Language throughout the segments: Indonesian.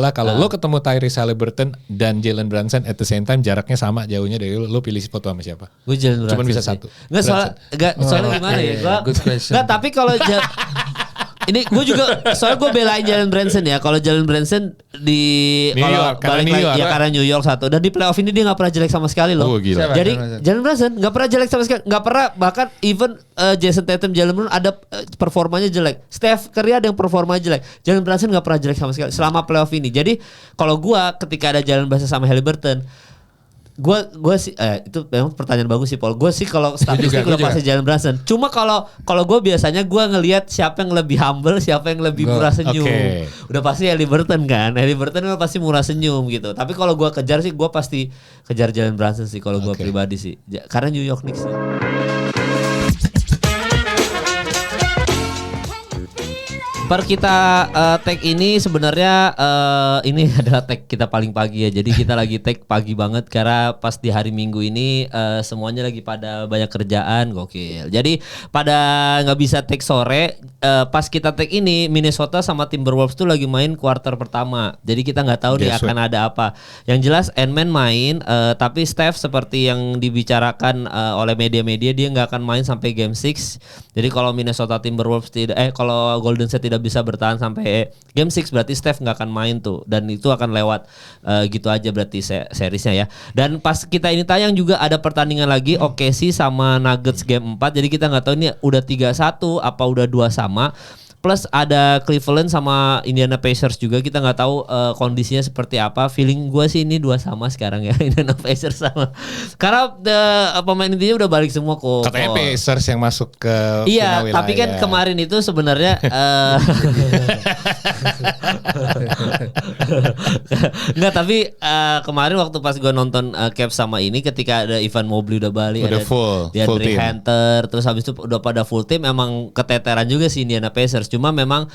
adalah kalau lo ketemu Tyrese Haliburton dan Jalen Brunson at the same time jaraknya sama jauhnya dari lo pilih foto sama siapa? Gue Jalen Brunson. Cuman bisa sih. satu. Soalnya gimana ya? Good question. Nggak, tapi kalau ini gue juga soalnya gue belain Jalen Brunson ya. Kalau Jalen Brunson di karena New York satu dan di playoff ini dia nggak pernah jelek sama sekali loh. Gila. Jadi Jalen Brunson nggak pernah jelek sama sekali, nggak pernah bahkan even Jason Tatum, Jalen Brown ada performanya jelek. Steph Curry ada yang performanya jelek. Jalen Brunson nggak pernah jelek sama sekali selama playoff ini. Jadi kalau gue ketika ada Jalen Brunson sama Haliburton, gue sih itu memang pertanyaan bagus sih Paul. Gue sih kalau statistik udah pasti Jalen Brunson. Cuma kalau gue biasanya gue ngelihat siapa yang lebih humble, siapa yang lebih murah senyum. Udah pasti Haliburton kan. Haliburton udah pasti murah senyum gitu. Tapi kalau gue kejar sih gue pasti kejar Jalen Brunson sih kalau gue pribadi sih. Karena New York Knicks sih. Per kita tag ini sebenarnya ini adalah tag kita paling pagi ya. Jadi kita lagi tag pagi banget karena pas di hari Minggu ini semuanya lagi pada banyak kerjaan, gokil. Jadi pada nggak bisa tag sore. Pas kita tag ini Minnesota sama Timberwolves tuh lagi main kuarter pertama. Jadi kita nggak tahu nih akan ada apa. Yang jelas Ant-Man main, tapi Steph seperti yang dibicarakan oleh media-media dia nggak akan main sampai Game 6. Jadi kalau Minnesota Timberwolves kalau Golden State tidak bisa bertahan sampai Game 6 berarti Steph nggak akan main tuh dan itu akan lewat gitu aja berarti seriesnya ya. Dan pas kita ini tayang juga ada pertandingan lagi OKC sama Nuggets Game 4. Jadi kita nggak tahu ini udah 3-1 apa udah 2 sama. Plus ada Cleveland sama Indiana Pacers juga, kita nggak tahu kondisinya seperti apa. Feeling gue sih ini 2 sama sekarang ya, Indiana Pacers sama. Karena pemain intinya udah balik semua kok. Katanya Pacers yang masuk ke iya, final wilayah. tapi kan kemarin itu sebenarnya nggak, tapi kemarin waktu pas gue nonton Cavs sama ini ketika ada Evan Mobley udah balik, udah ada full DeAndre team. Hunter, terus habis itu udah pada full team, emang keteteran juga sih Indiana Pacers. Cuma memang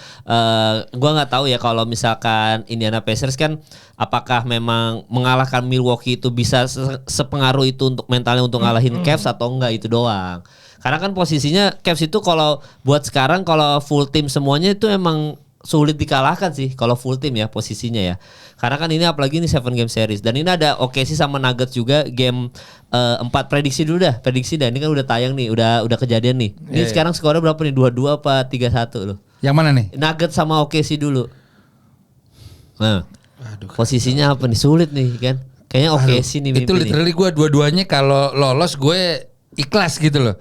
gue nggak tahu ya kalau misalkan Indiana Pacers kan apakah memang mengalahkan Milwaukee itu bisa sepengaruh itu untuk mentalnya untuk ngalahin Cavs atau enggak, itu doang. Karena kan posisinya Cavs itu kalau buat sekarang kalau full team semuanya itu emang sulit dikalahkan sih kalau full team ya posisinya ya. Karena kan ini apalagi ini 7 game series dan ini ada OKC sama Nuggets juga game 4. Prediksi dulu dah, ini kan udah tayang nih, udah kejadian nih. Ini sekarang skornya berapa nih? 2-2 apa 3-1 loh? Yang mana nih? Nuggets sama OKC dulu. Nah, posisinya apa nih? Sulit nih kan? Kayaknya OKC nih. Itu literally gue dua-duanya kalau lolos gue ikhlas gitu loh.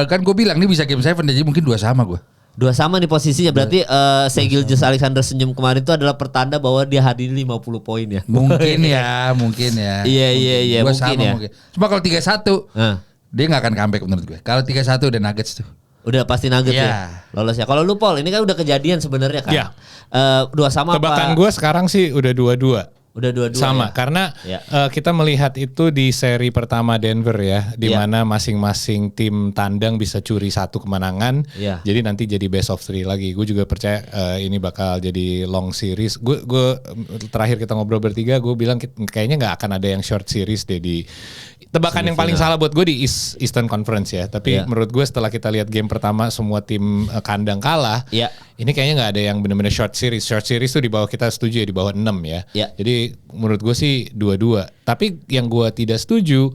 Kan gue bilang nih bisa game 7 jadi mungkin 2 sama gue. 2 sama nih posisinya. Berarti Shai Gilgeous-Alexander senyum kemarin itu adalah pertanda bahwa dia hadir 50 poin ya. Mungkin ya. Iya, Gua mungkin ya. Cuma kalau 3-1 dia gak akan comeback menurut gue. Kalau 3-1 udah Nuggets tuh. Udah pasti Nuggets ya. Lolos ya. Kalau lu Paul, ini kan udah kejadian sebenarnya kan. Iya. 2 sama apa? Tebakan gue sekarang sih udah 2-2. Udah 2-2 sama ya? karena kita melihat itu di seri pertama Denver ya, di mana masing-masing tim tandang bisa curi 1 kemenangan, jadi nanti jadi best of 3 lagi. Gue juga percaya ini bakal jadi long series. Gue terakhir kita ngobrol bertiga, gue bilang kayaknya nggak akan ada yang short series deh di tebakan yang paling salah buat gue di Eastern Conference ya. Tapi menurut gue setelah kita lihat game pertama semua tim kandang kalah, ini kayaknya nggak ada yang benar-benar short series. Short series tuh di bawah, kita setuju ya, di bawah 6 ya. Jadi menurut gue sih 2-2. Tapi yang gue tidak setuju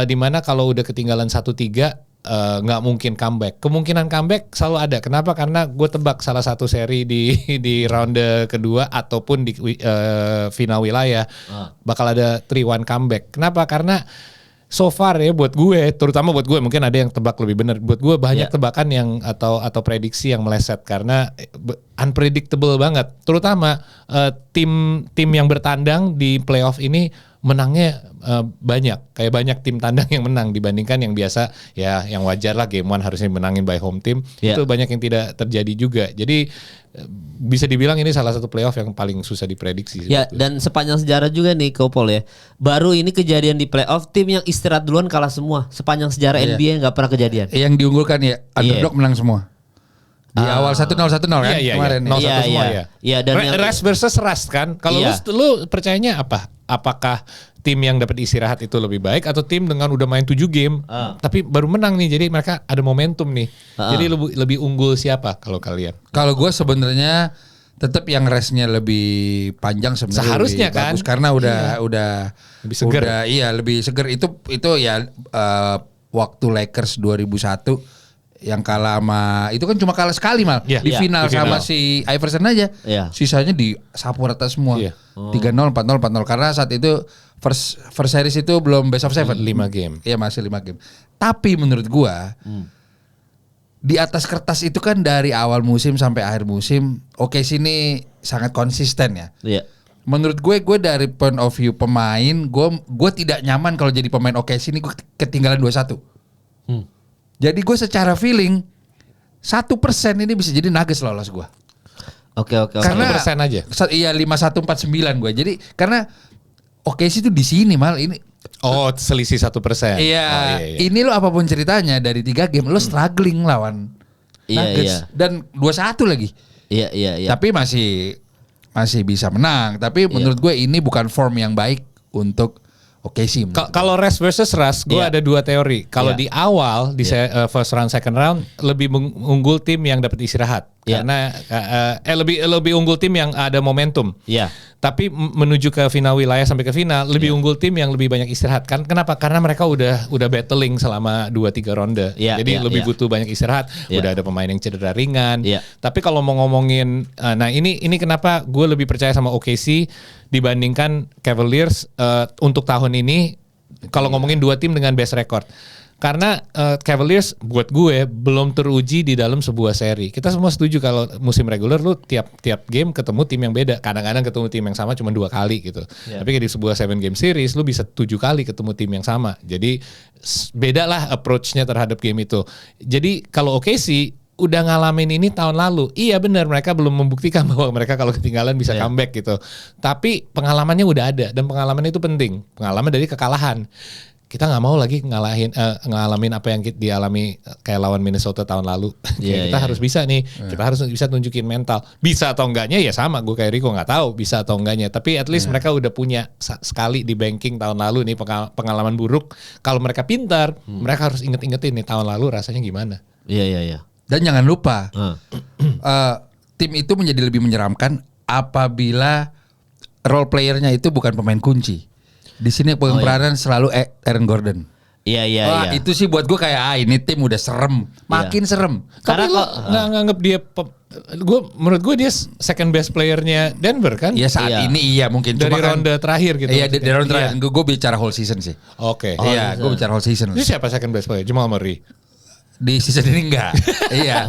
di mana kalau udah ketinggalan 1-3 nggak mungkin comeback. Kemungkinan comeback selalu ada. Kenapa? Karena gue tebak salah satu seri di ronde kedua ataupun di final wilayah bakal ada 3-1 comeback. Kenapa? Karena so far ya buat gue, terutama buat gue, mungkin ada yang tebak lebih benar. Buat gue banyak tebakan yang atau prediksi yang meleset karena unpredictable banget. Terutama tim yang bertandang di playoff ini menangnya banyak. Kayak banyak tim tandang yang menang dibandingkan yang biasa ya, yang wajar lah game 1 harusnya menangin by home team. Itu banyak yang tidak terjadi juga. Jadi bisa dibilang ini salah satu playoff yang paling susah diprediksi. Ya, dan sepanjang sejarah juga nih Kopol ya. Baru ini kejadian di playoff tim yang istirahat duluan kalah semua. Sepanjang sejarah NBA nggak pernah kejadian. Yang diunggulkan ya underdog menang semua. Di awal 1-0 kan kemarin. 0-1 semua ya. Iya, dan rest versus rest kan. Kalau lu percayanya apa? Apakah tim yang dapat istirahat itu lebih baik atau tim dengan udah main 7 game tapi baru menang nih, jadi mereka ada momentum nih. Jadi lebih unggul siapa kalau kalian? Kalau gue sebenarnya tetap yang restnya lebih panjang sebenarnya seharusnya lebih kan bagus karena udah lebih seger. Lebih seger itu ya waktu Lakers 2001 yang kalah sama itu kan cuma kalah sekali mal di final sama si Iverson aja. Sisanya disapu rata semua. 3-0, 4-0, 4-0 karena saat itu first series itu belum best of 7. 5 game. Iya masih 5 game. Tapi menurut gua di atas kertas itu kan dari awal musim sampai akhir musim OKC ini sangat konsisten ya. Iya. Menurut gue dari point of view pemain, gue tidak nyaman kalau jadi pemain OKC ini gue ketinggalan 2-1. Jadi gue secara feeling 1% ini bisa jadi Nuggets lolos gue. Oke. Karena 1% aja. Iya 5149 gue. Jadi karena OKC itu di sini mal ini. Oh selisih 1%. Iya. Ini lo apapun ceritanya dari 3 game lo struggling lawan Nuggets dan 2-1 lagi. Iya. Tapi masih bisa menang. Tapi menurut gue ini bukan form yang baik untuk OKC. Kalau rest versus rust, gue ada 2 teori. Kalau di awal di first round, second round lebih unggul tim yang dapat istirahat. Karena lebih unggul tim yang ada momentum. Tapi menuju ke final wilayah sampai ke final lebih unggul tim yang lebih banyak istirahat. Kan kenapa? Karena mereka udah battling selama 2-3 ronde. Jadi lebih butuh banyak istirahat. Udah ada pemain yang cedera ringan. Tapi kalau mau ngomongin nah ini kenapa gue lebih percaya sama OKC dibandingkan Cavaliers untuk tahun ini kalau ngomongin 2 tim dengan best record. Karena Cavaliers buat gue belum teruji di dalam sebuah seri. Kita semua setuju kalau musim reguler lu tiap game ketemu tim yang beda. Kadang-kadang ketemu tim yang sama cuma 2 kali gitu. Tapi di sebuah 7 game series lu bisa 7 kali ketemu tim yang sama. Jadi beda lah approach-nya terhadap game itu. Jadi kalau OKC udah ngalamin ini tahun lalu. Iya benar mereka belum membuktikan bahwa mereka kalau ketinggalan bisa comeback gitu. Tapi pengalamannya udah ada dan pengalaman itu penting. Pengalaman dari kekalahan. Kita nggak mau lagi ngalamin apa yang dialami kayak lawan Minnesota tahun lalu. Kita harus bisa nih. Kita harus bisa tunjukin mental. Bisa atau enggaknya ya sama. Gue kayak Rico nggak tahu bisa atau enggaknya. Tapi at least mereka udah punya sekali di banking tahun lalu nih pengalaman buruk. Kalau mereka pintar, mereka harus inget-ingetin nih tahun lalu rasanya gimana. Iya. Dan jangan lupa tim itu menjadi lebih menyeramkan apabila role playernya itu bukan pemain kunci. Di sini pegang peranan selalu Aaron Gordon. Iya. Itu sih buat gue kayak ini tim udah serem, makin serem. Tapi lo nggak nganggep dia, menurut gue dia second best playernya Denver kan? Iya saat ini iya mungkin. Dari ronde terakhir gitu. Iya dari ronde terakhir. Gue bicara whole season sih. Oke. Iya gue bicara whole season. Itu siapa second best player? Jamal Murray. Di season ini enggak. Iya.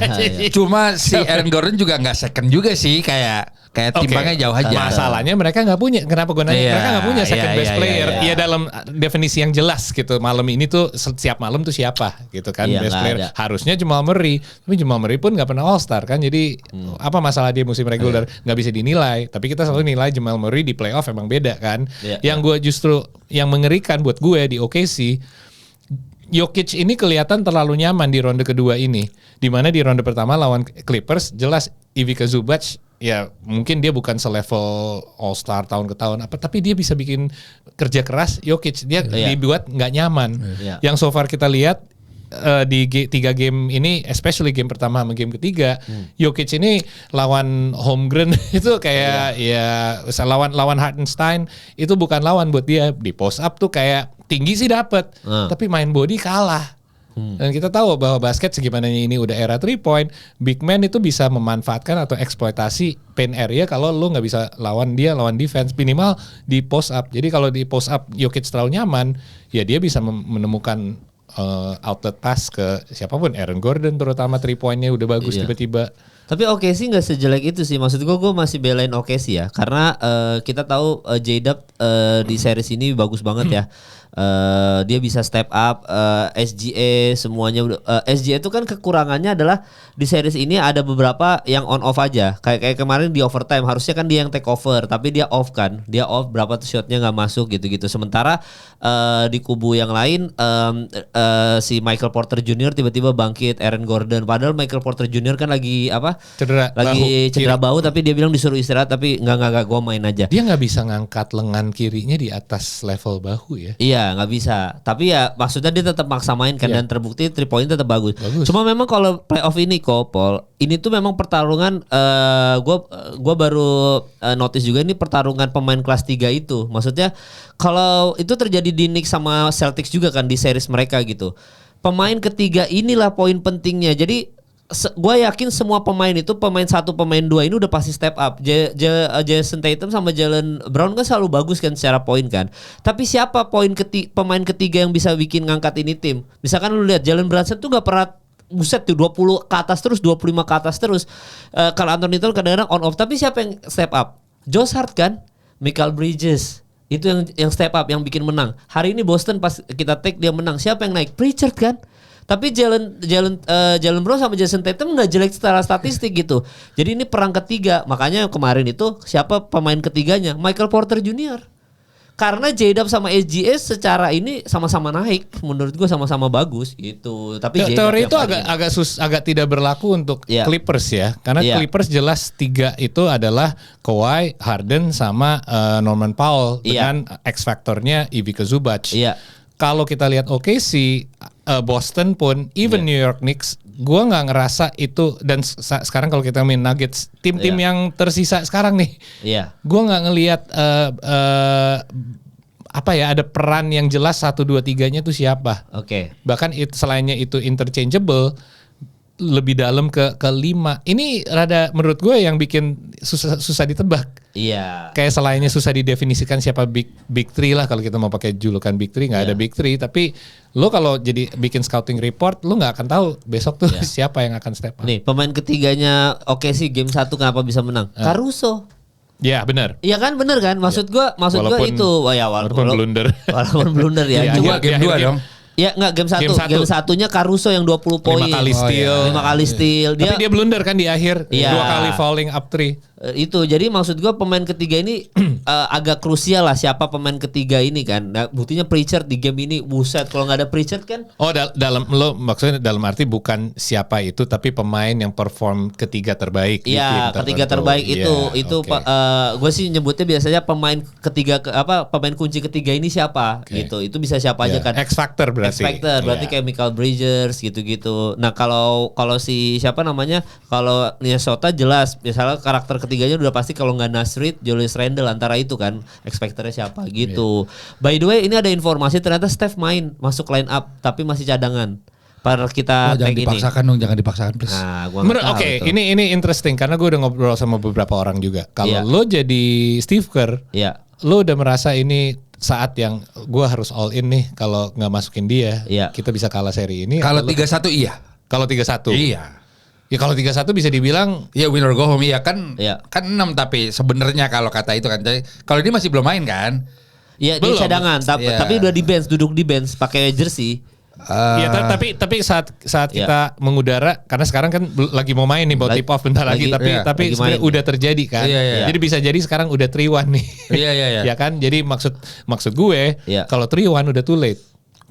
Cuma si Aaron Gordon juga enggak second juga sih kayak timbangnya jauh aja. Masalahnya mereka nggak punya. Kenapa gue nanya? Mereka nggak punya second best player. Iya dalam definisi yang jelas gitu. Malam ini tuh setiap malam tuh siapa gitu kan best player. Harusnya Jamal Murray. Tapi Jamal Murray pun nggak pernah All Star kan. Jadi apa masalah dia musim reguler nggak bisa dinilai. Tapi kita selalu nilai Jamal Murray di playoff emang beda kan. Yang gue justru yang mengerikan buat gue di OKC. Jokic ini kelihatan terlalu nyaman di ronde kedua ini. Di mana di ronde pertama lawan Clippers jelas Ivica Zubac ya mungkin dia bukan selevel All Star tahun ke tahun tapi dia bisa bikin kerja keras. Jokic dia dibuat nggak nyaman. Yang so far kita lihat di 3 game ini, especially game pertama sama game ketiga, Jokic ini lawan Holmgren itu kayak lawan Hartenstein itu bukan lawan buat dia. Di post up tuh kayak tinggi sih dapat, tapi main body kalah. Dan kita tahu bahwa basket segimana ini udah era 3 point, big man itu bisa memanfaatkan atau eksploitasi paint area kalau lu nggak bisa lawan defense minimal di post up. Jadi kalau di post up Jokic terlalu nyaman, ya dia bisa menemukan outlet pass ke siapapun, Aaron Gordon terutama 3 pointnya udah bagus tiba-tiba. Tapi OKC nggak sejelek itu sih, maksud gue masih belain OKC ya, karena kita tahu J-Dub di series ini bagus banget ya. Dia bisa step up, SGA semuanya. SGA itu kan kekurangannya adalah di series ini ada beberapa yang on off aja. Kayak kemarin di overtime harusnya kan dia yang take over, tapi dia off kan. Dia off berapa tuh shotnya nggak masuk gitu-gitu. Sementara di kubu yang lain si Michael Porter Jr. tiba-tiba bangkit, Aaron Gordon. Padahal Michael Porter Jr. kan lagi cedera bahu, tapi dia bilang disuruh istirahat, tapi nggak gue main aja. Dia nggak bisa ngangkat lengan kirinya di atas level bahu ya. Iya. Iya, nggak bisa. Tapi ya maksudnya dia tetap maksa main kan dan terbukti 3 point tetap bagus. Cuma memang kalau playoff ini Paul, ini tuh memang pertarungan gua baru notice juga ini pertarungan pemain kelas 3 itu. Maksudnya kalau itu terjadi di Knicks sama Celtics juga kan di series mereka gitu. Pemain ketiga inilah poin pentingnya. Jadi gue yakin semua pemain itu pemain 1, pemain 2 ini udah pasti step up. Jason Tatum sama Jalen Brown kan selalu bagus kan secara poin kan. Tapi siapa pemain ketiga yang bisa bikin ngangkat ini tim? Misalkan lu lihat Jalen Brunson tuh gak pernah buset tuh 20 ke atas terus, 25 ke atas terus. Kalau Anthony Tolliver kadang-kadang on off. Tapi siapa yang step up? Josh Hart kan, Michael Bridges. Itu yang step up, yang bikin menang. Hari ini Boston pas kita take dia menang. Siapa yang naik? Pritchard kan. Tapi Jalen Brown sama Jason Tatum nggak jelek secara statistik gitu. Jadi ini perang ketiga. Makanya kemarin itu siapa pemain ketiganya? Michael Porter Jr. Karena J-Dub sama SGS secara ini sama-sama naik. Menurut gue sama-sama bagus gitu. Tapi teori itu agak tidak berlaku untuk Clippers ya. Karena Clippers jelas 3 itu adalah Kawhi, Harden sama Norman Powell dengan X faktornya Ivica Zubac. Kalau kita lihat OKC, Boston pun, even New York Knicks, gue nggak ngerasa itu. Dan sekarang kalau kita main Nuggets, tim-tim yang tersisa sekarang nih, gue nggak ngelihat ada peran yang jelas 1, 2, 3-nya tuh siapa. Bahkan selainnya itu interchangeable, lebih dalam ke 5. Ini rada menurut gue yang bikin susah ditebak. Kayak selainnya susah didefinisikan siapa big three lah, kalau kita mau pakai julukan big three, nggak ada big three. Tapi lo kalau jadi bikin scouting report, lo nggak akan tahu besok tuh siapa yang akan step up. Nih pemain ketiganya sih game 1 kenapa bisa menang? Caruso. Ya benar. Iya kan, benar kan? Maksud gue itu walaupun blunder ya. Cuma game 2 dong. Ya enggak game satunya Caruso yang 20 poin. 5 kali steal. 5 kali steal. Tapi dia blunder kan di akhir. 2 kali falling up 3. Itu jadi maksud gue pemain ketiga ini agak krusial lah siapa pemain ketiga ini kan. Nah, buktinya Pritchard di game ini buset, kalau nggak ada Pritchard kan. Maksudnya dalam arti bukan siapa itu, tapi pemain yang perform ketiga terbaik. Iya, ketiga terbaik itu gue sih nyebutnya biasanya pemain kunci ketiga ini siapa gitu. Itu bisa siapa aja kan. X factor berarti kayak Michael Bridges gitu-gitu. Nah, kalau si siapa namanya? Kalau Minnesota jelas misalnya karakter ketiganya udah pasti kalau nggak Nasrid, Julius Randle, antara itu kan X factor-nya siapa gitu. By the way, ini ada informasi ternyata Steph main masuk line up tapi masih cadangan. Kita jangan dipaksakan please. Nah, ini interesting karena gue udah ngobrol sama beberapa orang juga. Kalau lo jadi Steve Kerr, lo udah merasa ini saat yang gue harus all in nih, kalau nggak masukin dia, kita bisa kalah seri ini. Kalau 3-1 iya. Kalau 3-1 iya. Ya kalau 3-1 bisa dibilang winner go home kan 6, tapi sebenarnya kalau kata itu kan. Kalau dia masih belum main kan? Iya, dia cadangan tapi udah di bench, duduk di bench pakai jersey. Tapi saat kita mengudara, karena sekarang kan lagi mau main nih, mau tip off bentar lagi tapi sebenarnya udah terjadi kan. Jadi bisa jadi sekarang udah 3-1 nih. Ya kan? Jadi maksud gue kalau 3-1 udah too late.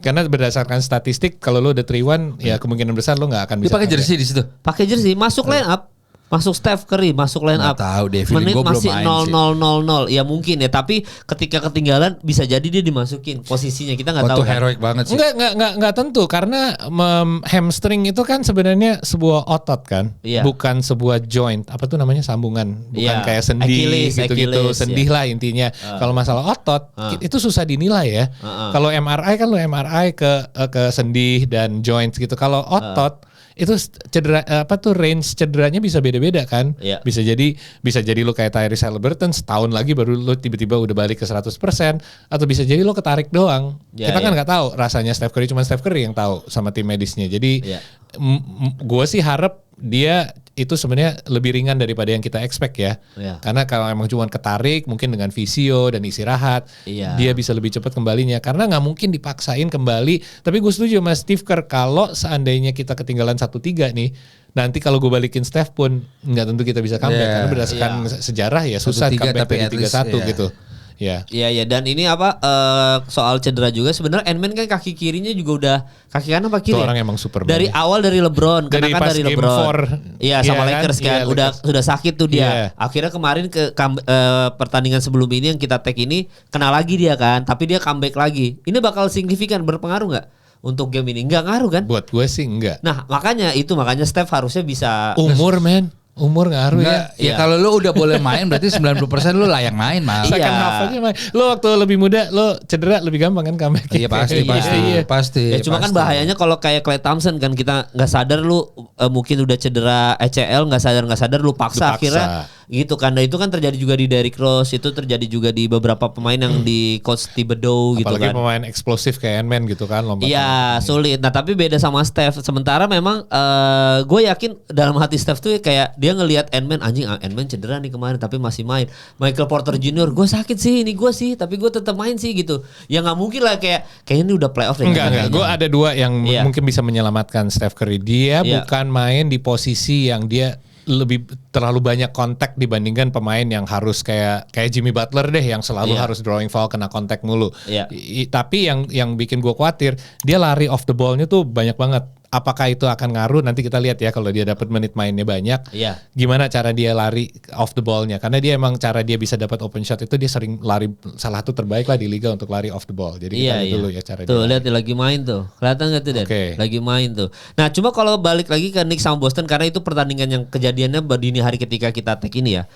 Karena berdasarkan statistik kalau lo udah 3-1 ya kemungkinan besar lo nggak akan bisa. Dia pakai jersey di situ. Pakai jersey, masuk line up. Masuk Steph Curry, masuk line up. Tahu deh, menit masih 0-0-0-0. Ya mungkin ya, tapi ketika ketinggalan bisa jadi dia dimasukin posisinya, kita nggak tahu. Itu heroik banget sih. Enggak tentu, karena hamstring itu kan sebenarnya sebuah otot kan, bukan sebuah joint. Apa tuh namanya, sambungan, bukan kayak sendi gitu-gitu. Sendih lah intinya. Kalau masalah otot itu susah dinilai ya. Kalau MRI kan lo MRI ke sendi dan joints gitu. Kalau otot itu cedera range cederanya bisa beda-beda kan. Bisa jadi lo kayak Tyrese Haliburton setahun lagi baru lo tiba-tiba udah balik ke 100%, atau bisa jadi lo ketarik doang. Kita kan nggak tahu rasanya Steph Curry, cuma Steph Curry yang tahu sama tim medisnya. Jadi gue sih harap dia itu sebenarnya lebih ringan daripada yang kita expect ya. Karena kalau emang cuma ketarik, mungkin dengan visio dan istirahat, dia bisa lebih cepat kembalinya. Karena nggak mungkin dipaksain kembali. Tapi gue setuju sama Steve Kerr, kalau seandainya kita ketinggalan 1-3 nih, nanti kalau gue balikin Steph pun nggak tentu kita bisa comeback. Karena berdasarkan sejarah ya susah comeback dari 3-1 gitu. Iya. Dan ini apa soal cedera juga sebenarnya Ant-Man kan kaki kirinya juga udah kaki kanan apa kiri? Itu orang emang Superman. Dari awal dari LeBron, dari karena kan dari LeBron. Iya sama Lakers kan, udah sakit tuh dia. Akhirnya kemarin pertandingan sebelum ini yang kita tag ini kena lagi dia kan, tapi dia comeback lagi. Ini bakal signifikan berpengaruh nggak untuk game ini? Nggak ngaruh kan? Buat gue sih enggak. Nah makanya Steph harusnya bisa umur men. Umur ngaruh ya. Kalau lu udah boleh main berarti 90% lu layak main mah. Second half aja main. Lu waktu lebih muda lu cedera lebih gampang kan comeback. Iya pasti. Ya cuma kan bahayanya kalau kayak Klay Thompson kan kita nggak sadar lu mungkin udah cedera ACL nggak sadar lu paksa akhirnya gitu kan. Nah itu kan terjadi juga di Derrick Rose, itu terjadi juga di beberapa pemain yang di coach Thibodeau gitu kan. Apalagi pemain eksplosif kayak Ant-Man gitu kan lompat. Iya sulit. Nah tapi beda sama Steph. Sementara memang gue yakin dalam hati Steph tuh kayak dia ngelihat Ant-Man, anjing Ant-Man cedera nih kemarin tapi masih main. Michael Porter Jr. gue sakit sih, ini gue sih tapi gue tetap main sih gitu. Ya nggak mungkin lah kayaknya ini udah playoff deh. Enggak. Gue ada dua yang mungkin bisa menyelamatkan Steph Curry. Dia bukan main di posisi yang dia lebih terlalu banyak kontak dibandingkan pemain yang harus kayak Jimmy Butler deh yang selalu harus drawing foul kena kontak mulu. Tapi yang bikin gue khawatir dia lari off the ball-nya tuh banyak banget. Apakah itu akan ngaruh? Nanti kita lihat ya kalau dia dapat menit mainnya banyak. Gimana cara dia lari off the ball-nya? Karena dia emang cara dia bisa dapat open shot itu dia sering lari salah satu terbaik lah di liga untuk lari off the ball. Jadi kita lihat dulu ya cara tuh, dia. Lihat lagi main tuh. Kelihatan enggak tuh Dan? Lagi main tuh. Nah, cuma kalau balik lagi ke Knicks sama Boston karena itu pertandingan yang kejadiannya dini hari ketika kita tag ini ya.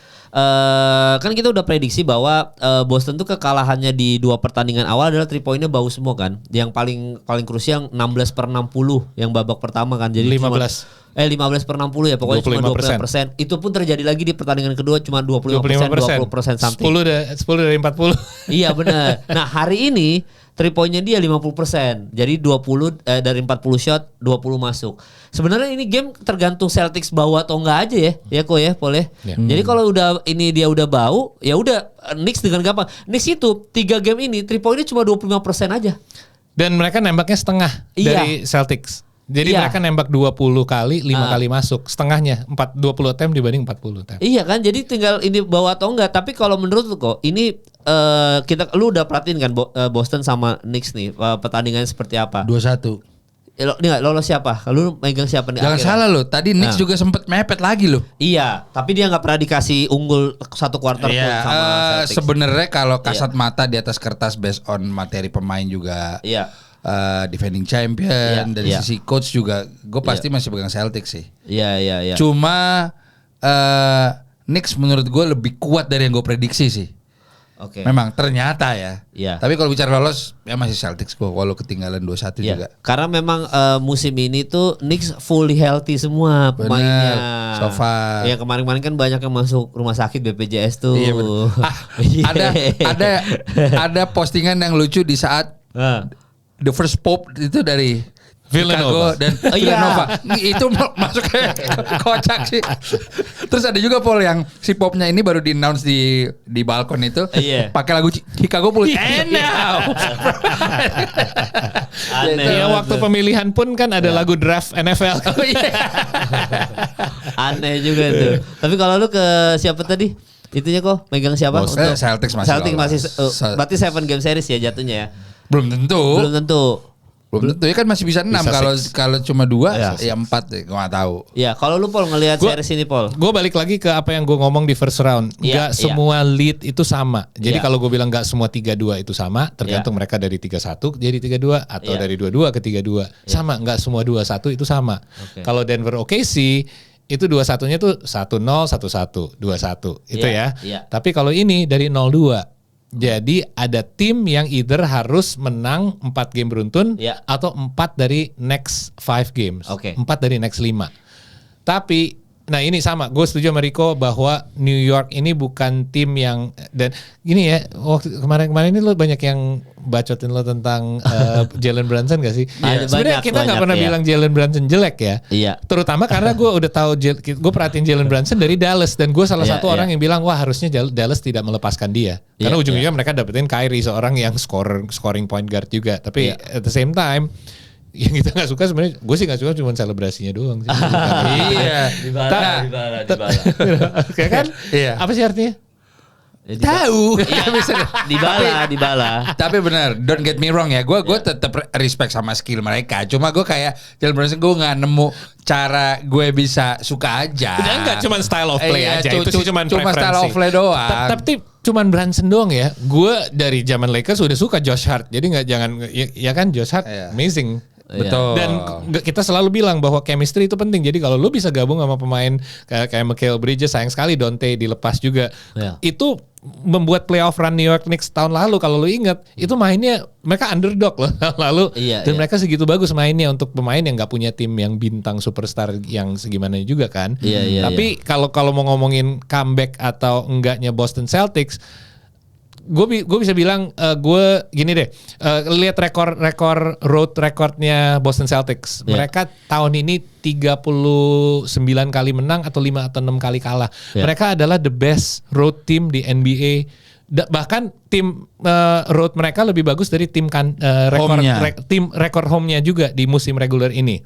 Kan kita udah prediksi bahwa Boston tuh kekalahannya di 2 pertandingan awal adalah 3 poinnya bau semua kan. Yang paling krusial 16/60 yang babak pertama kan. Jadi 15/60 ya pokoknya 25%. Cuma 20%. Itu pun terjadi lagi di pertandingan kedua cuma 25%, 20% something. 10 dari 40. Iya benar. Nah, hari ini 3 poinnya dia 50%. Jadi 20 dari 40 shot 20 masuk. Sebenarnya ini game tergantung Celtics bau atau enggak aja ya. Ya kok ya, Paul ya. Jadi kalau udah ini dia udah bau, ya udah Knicks dengan gampang. Knicks itu 3 game ini 3 poinnya cuma 25% aja. Dan mereka nembaknya setengah dari Celtics. Jadi mereka nembak 20 kali, 5 kali masuk. Setengahnya 20 attempt dibanding 40 attempt. Iya kan, jadi tinggal ini bawa atau enggak. Tapi kalau menurut lu kok, ini lu udah perhatiin kan Boston sama Knicks nih pertandingannya seperti apa? 2-1. Ini lolos siapa? Lu megang siapa nih? Jangan salah lo, tadi Knicks juga sempet mepet lagi lo. Iya, tapi dia nggak pernah dikasih unggul 1 kuarter pun sama Celtics. Sebenarnya kalau kasat mata di atas kertas based on materi pemain juga. Defending champion dari sisi coach juga gue pasti masih pegang Celtics sih. Iya. Cuma Knicks menurut gue lebih kuat dari yang gue prediksi sih. Memang ternyata ya. Tapi kalau bicara lolos ya masih Celtics gue walau ketinggalan 2-1 juga. Karena memang musim ini tuh Knicks fully healthy semua pemainnya. So far. Ya kemarin-kemarin kan banyak yang masuk rumah sakit BPJS tuh. Ada postingan yang lucu di saat The First Pop itu dari Chicago dan Villanova. Itu masuk ke kocak sih. Terus ada juga Paul yang si popnya ini baru di-announce di balkon itu pakai lagu Chicago Bulls. Aneh. Waktu pemilihan pun kan ada lagu draft NFL. Aneh juga tuh. Tapi kalau lu ke siapa tadi? Itunya kok megang siapa? Untuk Celtics masih berarti 7 game series ya jatuhnya ya. Belum tentu ya kan masih bisa 6 kalau cuma 2 ya 4 deh gue gak tahu. Ya kalau lu Paul ngelihat series ini Paul. Gue balik lagi ke apa yang gue ngomong di first round. Gak semua lead itu sama. Jadi kalau gue bilang gak semua 3-2 itu sama, tergantung mereka dari 3-1 jadi 3-2 atau dari 2-2 ke 3-2. Sama, gak semua 2-1 itu sama. Kalau Denver OKC itu 2-1-nya tuh 1-0, 1-1, 2-1 itu ya. Tapi kalau ini dari 0-2. Jadi ada tim yang either harus menang 4 game beruntun atau 4 dari next 5 games. 4 dari next 5. Tapi nah ini sama, gue setuju sama Rico bahwa New York ini bukan tim yang, dan gini ya, waktu kemarin ini lo banyak yang bacotin lo tentang Jalen Brunson gak sih? Sebenarnya kita nggak pernah bilang Jalen Brunson jelek ya. Terutama karena gue udah tahu, gue perhatiin Jalen Brunson dari Dallas dan gue salah satu orang yang bilang wah harusnya Dallas tidak melepaskan dia. Karena ujung-ujungnya mereka dapetin Kyrie, seorang yang scoring point guard juga. Tapi at the same time yang kita nggak suka sebenarnya, gue sih nggak suka cuma selebrasinya doang sih. Dibala. Kayak kan? Apa sih artinya? Tahu. Dybala. Tapi benar, don't get me wrong ya. Gue tetap respect sama skill mereka. Cuma gue kayak Jalen Brunson gue nggak nemu cara gue bisa suka aja. Udah enggak cuma style of play aja. Itu sih cuma style of play doang. Tapi cuman Brunson doang ya. Gue dari zaman Lakers udah suka Josh Hart. Jadi jangan kan Josh Hart amazing. Betul. Dan kita selalu bilang bahwa chemistry itu penting. Jadi kalau lu bisa gabung sama pemain kayak Mikal Bridges, sayang sekali Dante dilepas juga. Itu membuat playoff run New York Knicks tahun lalu kalau lu ingat, itu mainnya mereka underdog loh lalu dan mereka segitu bagus mainnya untuk pemain yang nggak punya tim yang bintang superstar yang segimana juga kan. Tapi kalau mau ngomongin comeback atau enggaknya Boston Celtics, gue bisa bilang gue gini deh, lihat rekor road recordnya Boston Celtics. Mereka tahun ini 39 kali menang atau 5 atau 6 kali kalah. Mereka adalah the best road team di NBA. Bahkan tim road mereka lebih bagus dari tim rekor home-nya juga di musim reguler ini.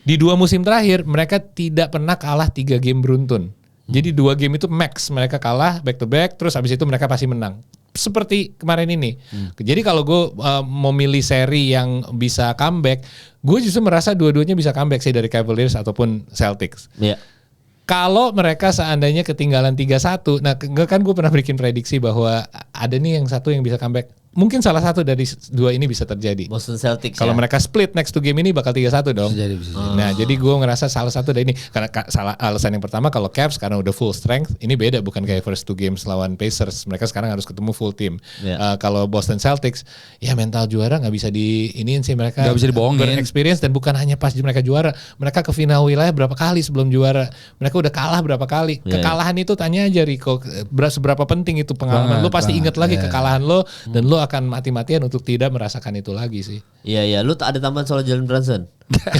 Di 2 musim terakhir mereka tidak pernah kalah 3 game beruntun. Jadi 2 game itu max mereka kalah back to back, terus habis itu mereka pasti menang. Seperti kemarin ini. Jadi kalau gue mau milih seri yang bisa comeback, gue justru merasa dua-duanya bisa comeback sih dari Cavaliers ataupun Celtics. Kalau mereka seandainya ketinggalan 3-1, nah kan gue pernah bikin prediksi bahwa ada nih yang satu yang bisa comeback. Mungkin salah satu dari 2 ini bisa terjadi. Boston Celtics. Kalau mereka split next to game ini bakal 3-1 dong. Bisa jadi. Nah, jadi gue ngerasa salah satu dari ini. Karena alasan yang pertama kalau Cavs karena udah full strength, ini beda bukan kayak first 2 games lawan Pacers. Mereka sekarang harus ketemu full team. Kalau Boston Celtics, ya mental juara nggak bisa diiniin sih mereka. Nggak bisa dibohongin. Berexperience dan bukan hanya pas mereka juara. Mereka ke final wilayah berapa kali sebelum juara. Mereka udah kalah berapa kali. Kekalahan itu tanya aja Rico, seberapa penting itu pengalaman. Lo pasti ingat lagi kekalahan lo dan lo akan mati-matian untuk tidak merasakan itu lagi sih. Iya, lu ada tambahan soal Jalen Brunson? Gak.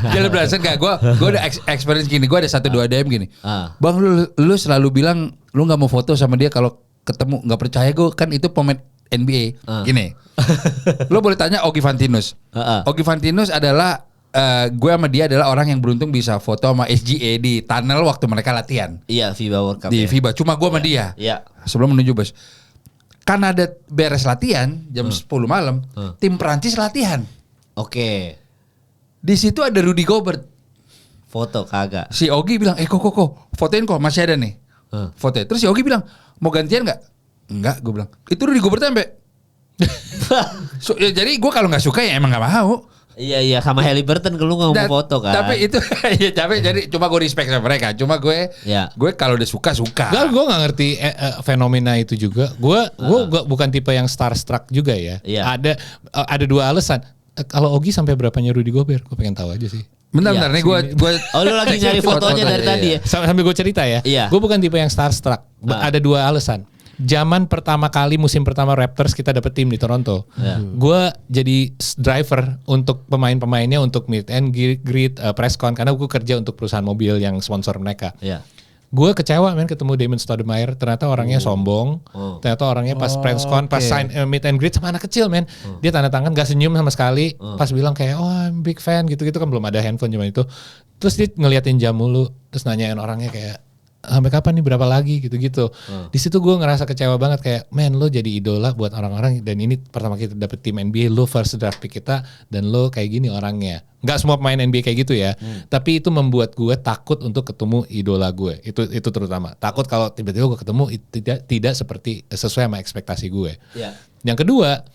Jalen Brunson gak. Gue ada experience gini. Gue ada 1-2 DM gini. Bang, lu selalu bilang lu nggak mau foto sama dia kalau ketemu. Nggak percaya gue kan itu pemain NBA. Gini. Lu boleh tanya Ogi Fantinus. Ogi Fantinus adalah gue sama dia adalah orang yang beruntung bisa foto sama SGA di tunnel waktu mereka latihan. Iya, FIBA World Cup. Di FIBA. Cuma gue sama dia. Sebelum menuju bus. Kanada beres latihan jam 10 malam, tim Prancis latihan. Oke. Di situ ada Rudy Gobert. Foto kagak. Si Ogi bilang, kok fotoin kok masih ada nih. Fotoin. Terus si Ogi bilang, mau gantian nggak? Enggak, gue bilang. Itu Rudy Gobert sampai. Jadi gue kalau nggak suka ya emang nggak mau. Iya sama Haliburton kalau nggak mau foto kan. Tapi itu jadi cuma gue respect sama mereka. Cuma gue kalau udah suka. Gue nggak ngerti fenomena itu juga. Gue bukan tipe yang starstruck juga ya. Ada 2 alasan. Kalau Ogi sampai berapanya Rudy Gobert? Gue pengen tahu aja sih. Bentar nih gue. Oh lu lagi nyari fotonya dari tadi ya? Sambil gue cerita ya. Gue bukan tipe yang starstruck. Ada 2 alasan. Zaman pertama kali musim pertama Raptors kita dapet tim di Toronto, gue jadi driver untuk pemain-pemainnya untuk meet and greet, press con karena gue kerja untuk perusahaan mobil yang sponsor mereka. Gue kecewa ketemu Damon Stoudemire, ternyata orangnya sombong, ternyata orangnya pas press con, pas sign meet and greet sama anak kecil dia tanda tangan gak senyum sama sekali, pas bilang kayak I'm big fan gitu-gitu kan belum ada handphone zaman itu, terus dia ngeliatin jam mulu, terus nanyain orangnya kayak sampai kapan nih berapa lagi gitu-gitu. Di situ gue ngerasa kecewa banget kayak lo jadi idola buat orang-orang dan ini pertama kita dapet tim NBA, lo first draft pick kita dan lo kayak gini orangnya. Nggak semua pemain NBA kayak gitu ya. Tapi itu membuat gue takut untuk ketemu idola gue. Itu terutama. Takut kalau tiba-tiba gue ketemu tidak seperti sesuai sama ekspektasi gue. Yang kedua,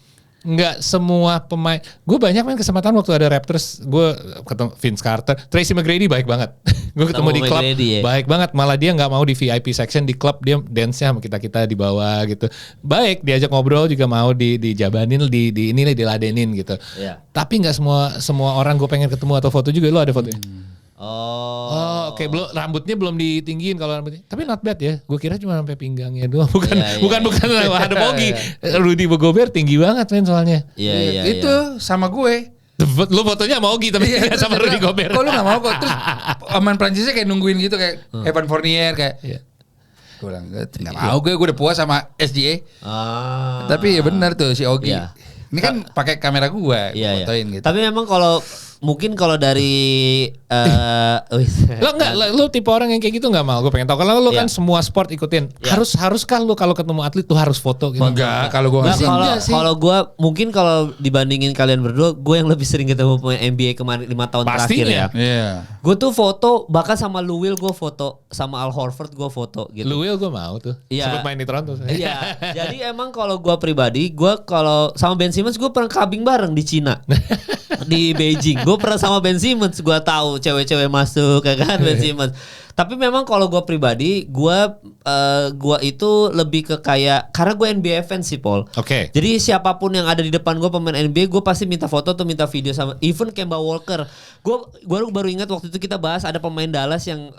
nggak semua pemain. Gue banyak kesempatan waktu ada Raptors. Gue ketemu Vince Carter, Tracy McGrady baik banget. Gue ketemu di klub baik banget. Malah dia nggak mau di VIP section di klub, dia dance-nya sama kita di bawah gitu. Baik, diajak ngobrol juga mau dijabanin, diladenin gitu. Tapi nggak semua orang gue pengen ketemu atau foto juga. Lo ada fotonya? Oke. Rambutnya belum ditinggiin kalau rambutnya. Tapi not bad ya. Gue kira cuma sampai pinggangnya doang. Bukan ada Ogi. Rudy Gobert tinggi banget soalnya. Itu sama gue. Lu fotonya sama Ogi tapi gak sama Rudy Gobert. Kok lu gak mau kok? Terus pemain Prancisnya kayak nungguin gitu kayak Evan Fournier kayak. Gue bilang gak mau, gue udah puas sama SGA. Tapi ya benar tuh si Ogi. Ini kan pakai kamera gue fotoin gitu. Tapi memang kalau mungkin kalau dari lo tipe orang yang kayak gitu nggak mau? Gue pengen tahu kalau lo kan semua sport ikutin. Haruskah lo kalau ketemu atlet tuh harus foto gitu? Enggak, kalau gue kalau gue mungkin kalau dibandingin kalian berdua, gue yang lebih sering ketemu pemain NBA kemarin 5 tahun terakhir ya. Gue tuh foto bahkan sama Lou Will gue foto, sama Al Horford gue foto gitu. Lou Will gue mau tuh. Sempat main di Toronto. Iya. Jadi emang kalau gue pribadi, gue kalau sama Ben Simmons gue pernah clubbing bareng di Cina. Di Beijing. Gue pernah sama Ben Simmons, gue tahu cewek-cewek masuk ya kan Ben Simmons. Tapi memang kalau gue pribadi, gue itu lebih ke kayak, karena gue NBA fans sih Paul. Oke. Jadi siapapun yang ada di depan gue pemain NBA, gue pasti minta foto atau minta video sama. Even Kemba Walker. Gue baru ingat waktu itu kita bahas ada pemain Dallas yang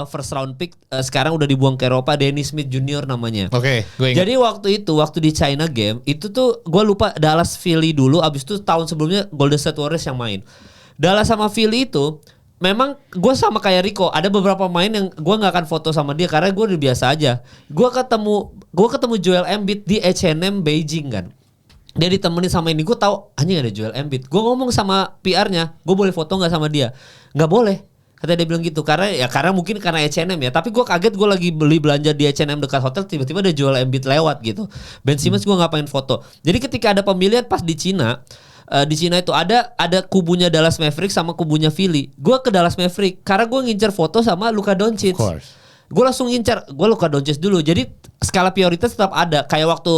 first round pick sekarang udah dibuang ke Eropa, Dennis Smith Jr. namanya. Oke, gue ingat. Jadi waktu di China game itu tuh gue lupa Dallas Philly dulu, abis itu tahun sebelumnya Golden State Warriors yang main. Dallas sama Philly itu memang gue sama kayak Rico, ada beberapa pemain yang gue nggak akan foto sama dia karena gue udah biasa aja. Gue ketemu Joel Embiid di H&M Beijing kan. Dia ditemenin sama ini, gue tahu anjing ada Joel Embiid. Gue ngomong sama PR-nya, gue boleh foto nggak sama dia? Nggak boleh. Kata dia bilang gitu karena mungkin karena H&M ya. Tapi gue kaget, gue lagi beli belanja di H&M dekat hotel, tiba-tiba ada Joel Embiid lewat gitu. Ben Simmons gue nggak pengen foto. Jadi ketika ada pemilihan pas di Cina itu ada kubunya Dallas Mavericks sama kubunya Philly. Gue ke Dallas Mavericks karena gue ngincer foto sama Luka Doncic. Gue langsung ngincer, gue Luka Doncic dulu. Jadi skala prioritas tetap ada. Kayak waktu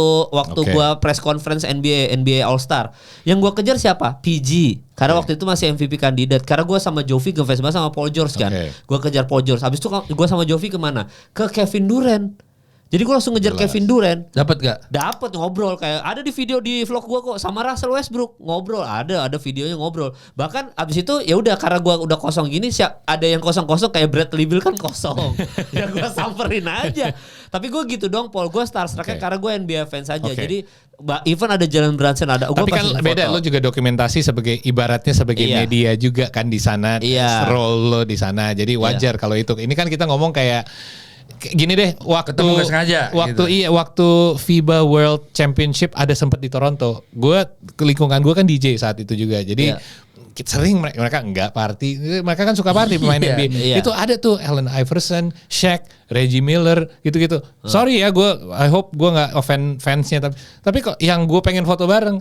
gue press conference NBA All Star, yang gue kejar siapa? PG. Karena waktu itu masih MVP kandidat. Karena gue sama Jovi ngefans banget sama Paul George kan. Gue kejar Paul George. Habis itu gue sama Jovi kemana? Ke Kevin Durant. Jadi gue langsung ngejar Kevin Durant. Dapat gak? Dapat, ngobrol kayak ada di video di vlog gue kok sama Russell Westbrook ngobrol, ada videonya ngobrol. Bahkan abis itu ya udah karena gue udah kosong gini, ada yang kosong kayak Bradley Beal kan kosong. Ya gue samperin aja. Tapi gue gitu dong Paul, gue starstrucknya karena gue NBA fans aja. Jadi even ada Jalen Brunson ada. Tapi kan beda, lo juga dokumentasi ibaratnya sebagai media juga kan di sana. Role lo di sana. Jadi wajar kalau itu. Ini kan kita ngomong kayak gini deh, waktu FIBA World Championship ada sempet di Toronto. Lingkungan gue kan DJ saat itu juga. Jadi sering mereka enggak party. Mereka kan suka party pemain NBA. Itu ada tuh Allen Iverson, Shaq, Reggie Miller gitu-gitu. Sorry ya, I hope gue nggak offend fansnya, tapi kok yang gue pengen foto bareng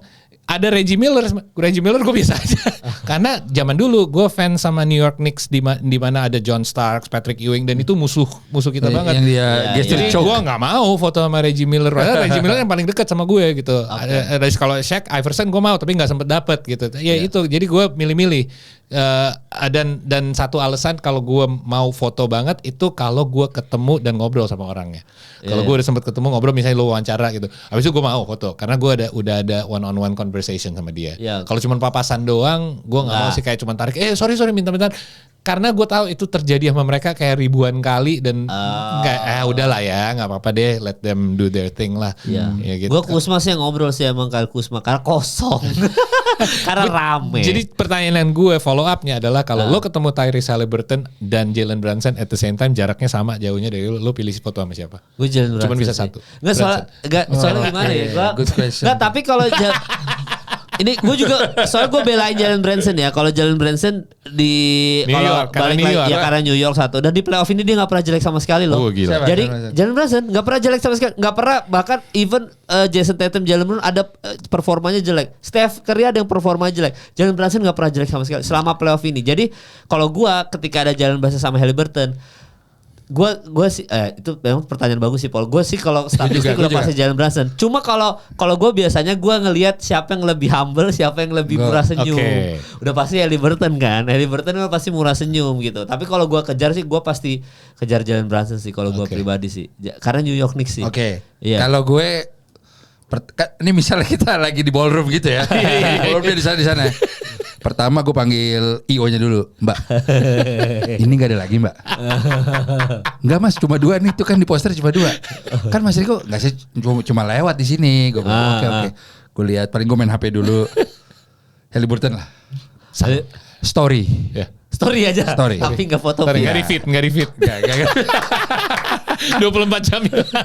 ada Reggie Miller gue biasa aja. Karena zaman dulu gue fans sama New York Knicks di mana ada John Starks, Patrick Ewing, dan itu musuh kita banget. Yang dia jadi gue nggak mau foto sama Reggie Miller. Padahal Reggie Miller yang paling dekat sama gue gitu. Kalau Shaq, Iverson gue mau tapi nggak sempet dapet gitu. Itu jadi gue milih-milih. Dan satu alasan kalau gue mau foto banget itu kalau gue ketemu dan ngobrol sama orangnya. Kalau gue udah sempet ketemu ngobrol, misalnya lo wawancara gitu, habis itu gue mau foto karena gue udah ada one-on-one conversation sama dia. Kalau cuma papasan doang, gue nggak mau sih kayak cuma tarik. Sorry minta. Karena gue tahu itu terjadi sama mereka kayak ribuan kali dan udahlah ya, nggak apa-apa deh, let them do their thing lah. Ya, gitu. Gue Kusma sih yang ngobrol sih emang kali Kusma karena kosong, karena rame. Jadi pertanyaan gue follow upnya adalah kalau lo ketemu Tyrese Haliburton dan Jalen Brunson at the same time, jaraknya sama jauhnya dari lo pilih foto sama siapa? Gue Jalen Brunson. Cuman bisa satu. Soalnya gimana ya? Nggak, tapi kalau ini gue juga soalnya gue belain Jalen Brunson ya. Kalau Jalen Brunson di karena New York satu, dan di playoff ini dia nggak pernah jelek sama sekali loh. Jadi Jalen Brunson nggak pernah jelek sama sekali, nggak pernah, bahkan even Jason Tatum, Jalen Brown ada performanya jelek. Steph Curry ada yang performanya jelek. Jalen Brunson nggak pernah jelek sama sekali selama playoff ini. Jadi kalau gue ketika ada Jalen Brunson sama Haliburton, gue sih itu memang pertanyaan bagus sih Paul. Gue sih kalau statistik udah pasti Jalen Brunson. Cuma kalau gue biasanya gue ngelihat siapa yang lebih humble, siapa yang lebih murah senyum. Udah pasti Haliburton kan. Haliburton pasti murah senyum gitu. Tapi kalau gue kejar sih, gue pasti kejar Jalen Brunson sih kalau gue pribadi sih. Karena New York Knicks sih. Kalau gue ini misalnya kita lagi di ballroom gitu ya. Ballroomnya di sana. Pertama gue panggil IO-nya dulu, Mbak. Ini gak ada lagi, Mbak? Enggak Mas, cuma 2 nih. Itu kan di poster cuma 2. Kan Mas Riko nggak sih, cuma lewat di sini. Gue bilang oke. Gue lihat, paling gue main HP dulu. Haliburton lah. Story. Story aja. Story. Tapi nggak foto. Nggak di feed. 24 jam.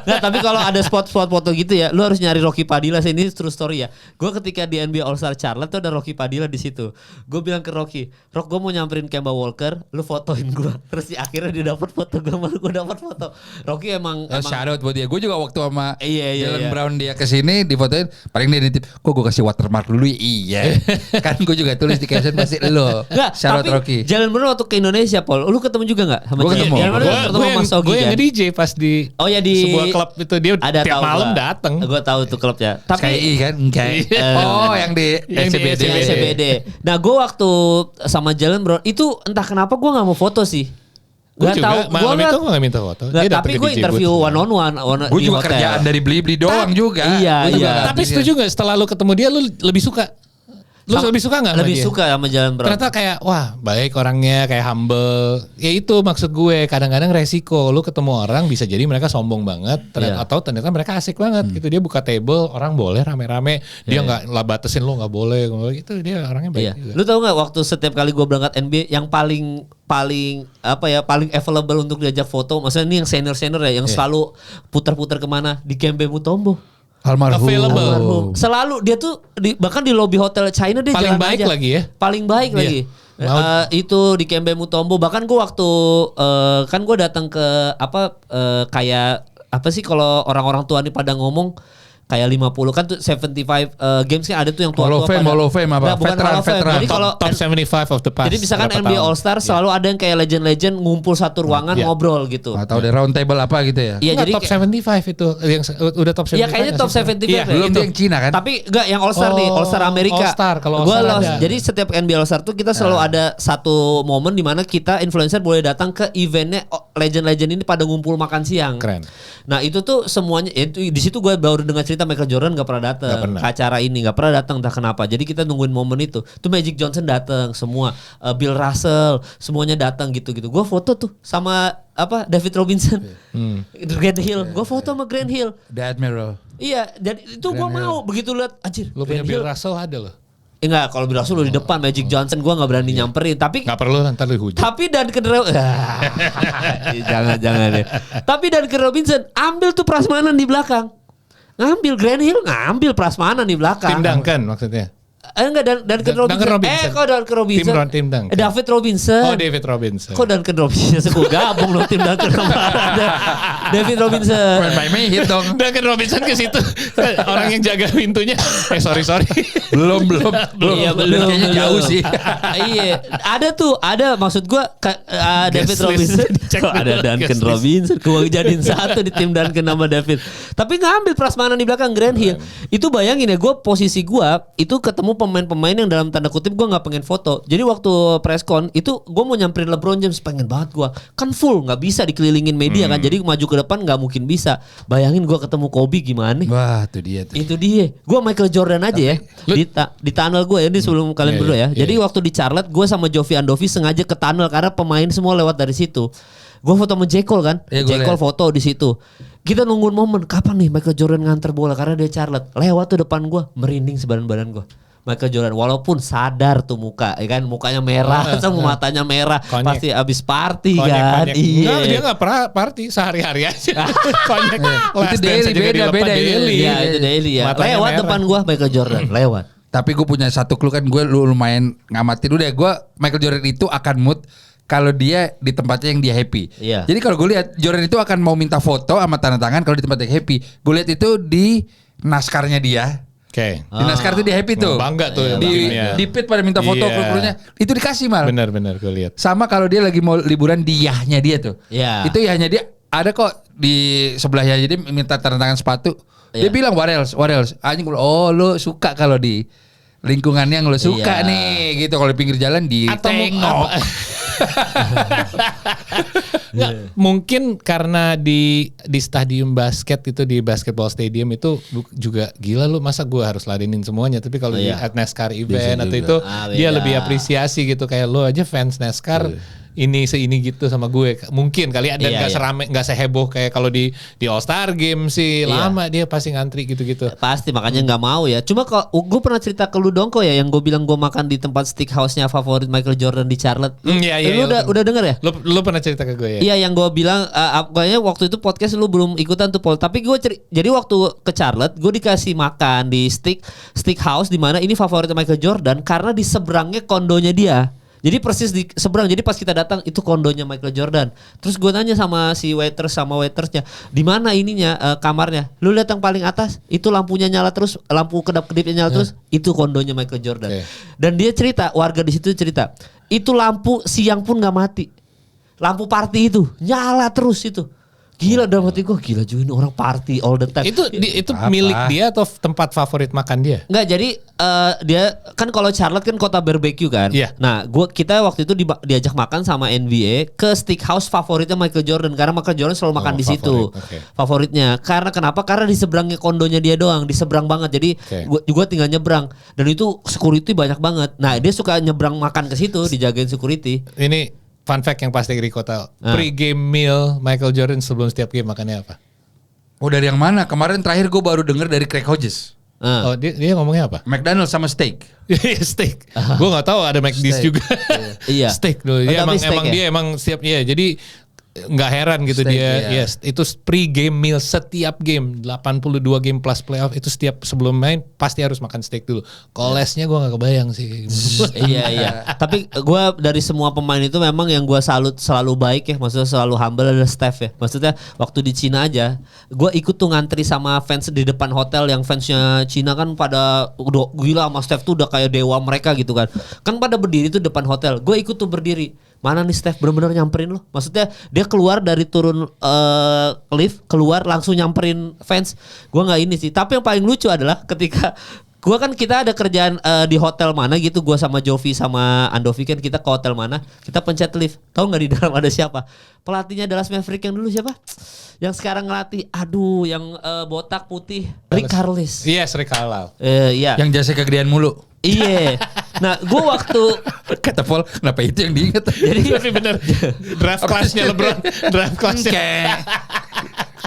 Nah, tapi kalau ada spot-spot foto gitu ya, lu harus nyari Rocky Padilla sih, ini true story ya. Gue ketika di NBA All Star Charlotte tuh ada Rocky Padilla di situ. Gue bilang ke Rocky, "Rock, gue mau nyamperin Kemba Walker, lu fotoin gue." Terus akhirnya dia dapat foto gue, malah gue dapat foto. Rocky emang shout out buat dia. Gue juga waktu sama Jalen iya. Brown dia kesini difotoin, paling dia nitip, "Kok gue kasih watermark dulu?" Iya. Kan gue juga tulis di caption pasti lo. Shout out Rocky. Jalen Brown waktu ke Indonesia, Paul, lu ketemu juga nggak sama Gue ketemu. Gue yang nge-DJ pas di sebuah klub itu, dia ada tiap malam datang. Gue tahu tuh klubnya. Tapi Sky kan? Yang di SCBD. Nah, gue waktu sama Jalen Brown itu entah kenapa gue nggak mau foto sih. Gue juga malam itu gue gak minta foto. Tapi gue interview one on one. Gue juga kerjaan dari beli doang juga. Iya. Tapi setuju gak setelah lu ketemu dia lu lebih suka? Lu lebih suka gak? Lebih suka sama Jalen Brown. Ternyata kayak wah baik orangnya, kayak humble. Ya itu maksud gue, kadang-kadang resiko lu ketemu orang bisa jadi mereka sombong banget atau ternyata mereka asik banget gitu. Dia buka table, orang boleh rame-rame, dia gak lah batasin lu gak boleh gitu. Dia orangnya baik juga. Lu tau gak waktu setiap kali gue berangkat NBA yang paling available untuk diajak foto, maksudnya ini yang senior ya, yang selalu putar-putar kemana, di Kembe Mutombo. Almarhum. Selalu dia tuh bahkan di lobby hotel China dia paling jalan baik aja. Lagi ya. Paling baik lagi. Itu di Kembe Mutombo. Bahkan gue waktu kan gue datang ke kayak apa sih kalau orang-orang tua nih pada ngomong kayak 50 kan tuh 75 games kan ada tuh yang tua-tua Hall of Fame apa? Veteran. Jadi kalau top 75 of the past. Jadi misalkan NBA All Star selalu ada yang kayak legend-legend ngumpul satu ruangan ngobrol gitu. Atau ada round table apa gitu ya? Iya, jadi top 75 itu yang udah top 75. Iya, kayaknya top 75 belum yang Cina kan? Tapi enggak yang All Star nih, All Star Amerika. All Star kalau All Star ada. Jadi setiap NBA All Star tuh kita selalu ada satu momen di mana kita influencer boleh datang ke eventnya legend-legend ini pada ngumpul makan siang. Keren. Nah, itu tuh semuanya itu di situ gue baru dengar cerita Michael Jordan gak pernah datang ke acara ini, gak pernah datang entah kenapa. Jadi kita nungguin momen itu. Tuh Magic Johnson datang semua, Bill Russell semuanya datang gitu-gitu. Gue foto tuh sama David Robinson, Grant Hill. Gue foto sama Grant Hill. The Admiral. Iya, dan itu gue mau begitu lihat anjir. Lu punya Bill Russell ada loh. Enggak, kalau Bill Russell di depan, Magic Johnson gue gak berani nyamperin. Tapi gak perlu, ntar lu hujat. Tapi Duncan jangan ya. Tapi Duncan Robinson ambil tuh prasmanan di belakang. Ngambil Grant Hill, ngambil prasmanan di belakang. Tim Duncan maksudnya. Enggak, Duncan Robinson. Kok Duncan Robinson? Tim Duncan. David Robinson. Oh, David Robinson. Kok Duncan Robinson? Gue gabung loh tim Duncan kemarin. David Robinson. Main hit dong. Duncan Robinson ke situ. Orang yang jaga pintunya. Sorry. Belum. Iya, belum. Kayaknya jauh sih. Iya, ada maksud gue David Robinson. Ada Duncan Robinson. Gue jadiin satu di tim Duncan sama David. Tapi ngambil prasmanan di belakang Grant Hill. Itu bayangin ya, posisi gue itu ketemu pemain-pemain yang dalam tanda kutip gue nggak pengen foto. Jadi waktu press con itu gue mau nyamperin LeBron James, pengen banget gue. Kan full, nggak bisa dikelilingin media kan. Jadi maju ke depan nggak mungkin bisa. Bayangin gue ketemu Kobe gimana? Wah, itu dia. Itu dia. Gue Michael Jordan aja ya. Di tunnel gue ya, ini sebelum kalian berdua ya. Jadi waktu di Charlotte gue sama Jovi Andovi sengaja ke tunnel karena pemain semua lewat dari situ. Gue foto sama J. Cole kan. J. Cole foto di situ. Kita nungguin momen kapan nih Michael Jordan nganter bola karena dia Charlotte. Lewat tuh depan gue, merinding sebadan-badan gue. Michael Jordan walaupun sadar tuh muka ya kan, mukanya merah sama matanya merah, pasti abis party kan. Iya. Dia nggak pernah party, sehari-hari aja. Konyek. Itu daily, beda Iya, itu daily ya. Lewat depan gua Michael Jordan, lewat. Tapi gue punya satu clue kan, gue lumayan ngamatin udah. Gue Michael Jordan itu akan mood kalau dia di tempatnya yang dia happy. Iya. Jadi kalau gue lihat Jordan itu akan mau minta foto sama tanda tangan kalau di tempat yang happy. Gue lihat itu di naskarnya dia. Oke. Di naskar tuh dia happy tuh. Bangga tuh. Di pit pada minta foto kru-krunya. Itu dikasih mal. Benar gue lihat. Sama kalau dia lagi mau liburan di yahnya dia tuh. Iya. Itu yahnya dia ada kok di sebelahnya, jadi minta tanda tangan sepatu. Dia bilang what else? Anjing, oh lu suka kalau di lingkungan yang lu suka nih gitu. Kalau di pinggir jalan ditengok. Nggak, mungkin karena di stadium basket itu, di basketball stadium itu juga gila lu, masa gue harus ladenin semuanya. Tapi kalau di NASCAR event atau itu dia lebih apresiasi gitu, kayak lu aja fans NASCAR ini gitu sama gue. Mungkin kali ada nggak serame, nggak seheboh kayak kalau di All Star Game sih lama dia pasti ngantri gitu-gitu. Pasti makanya nggak mau ya. Cuma kalau gue pernah cerita ke lu dong kok ya yang gue bilang gue makan di tempat steakhouse-nya favorit Michael Jordan di Charlotte. Lu udah denger ya? Lu pernah cerita ke gue ya? Iya yang gue bilang kayaknya waktu itu podcast lu belum ikutan tuh Paul. Tapi gue jadi waktu ke Charlotte gue dikasih makan di steakhouse di mana ini favoritnya Michael Jordan karena di seberangnya kondonya dia. Jadi persis di seberang. Jadi pas kita datang itu kondonya Michael Jordan. Terus gue tanya sama si waitersnya, di mana ininya kamarnya? Lu lihat yang paling atas, itu lampunya nyala terus, lampu kedap-kedipnya nyala terus, itu kondonya Michael Jordan. Dan dia cerita, warga di situ cerita, itu lampu siang pun nggak mati. Lampu party itu nyala terus itu. Gila dalam hati gue, gila juga ini orang party all the time. Itu milik dia atau tempat favorit makan dia? Enggak, jadi dia kan kalau Charlotte kan kota barbecue kan. Yeah. Nah, kita waktu itu diajak makan sama NBA ke steakhouse favoritnya Michael Jordan karena Michael Jordan selalu makan di situ. Favoritnya. Karena kenapa? Karena di seberangnya kondonya dia doang, di seberang banget. Jadi gua tinggal nyebrang dan itu security banyak banget. Nah, dia suka nyebrang makan ke situ, dijagain security. Ini fun fact yang pasti Rico tahu. Pre-game meal Michael Jordan sebelum setiap game makannya apa? Oh dari yang mana? Kemarin terakhir gue baru denger dari Craig Hodges. Oh dia ngomongnya apa? McDonald's sama steak. Steak. Gue nggak tahu ada McD's juga. Iya. Steak dulu. Dia emang siap ya. Jadi nggak heran gitu steak, dia. Yes, itu pre-game meal setiap game 82 game plus playoff itu setiap sebelum main pasti harus makan steak dulu. Kolesnya gue nggak kebayang sih. Iya. Tapi gue dari semua pemain itu memang yang gue salut selalu baik ya, maksudnya selalu humble adalah Steph ya. Maksudnya waktu di Cina aja, gue ikut tuh ngantri sama fans di depan hotel yang fansnya Cina kan pada udah gila sama Steph tuh udah kayak dewa mereka gitu kan. Kan pada berdiri tuh depan hotel, gue ikut tuh berdiri. Mana nih Steph bener-bener nyamperin lo? Maksudnya dia keluar dari turun lift, keluar langsung nyamperin fans. Gue nggak ini sih. Tapi yang paling lucu adalah ketika kita ada kerjaan di hotel mana gitu. Gue sama Jovi sama Andovi kan kita ke hotel mana. Kita pencet lift. Tahu nggak di dalam ada siapa? Pelatihnya Dallas Maverick yang dulu siapa? Yang sekarang ngelatih. Aduh, yang botak putih. Rick Carlisle. Yes, Rick Carlisle. Iya. Yang jasnya kegedean mulu. Iya. Nah, gue waktu kata Paul, kenapa itu yang diingat? Jadi tapi bener draft class-nya LeBron, draft class-nya.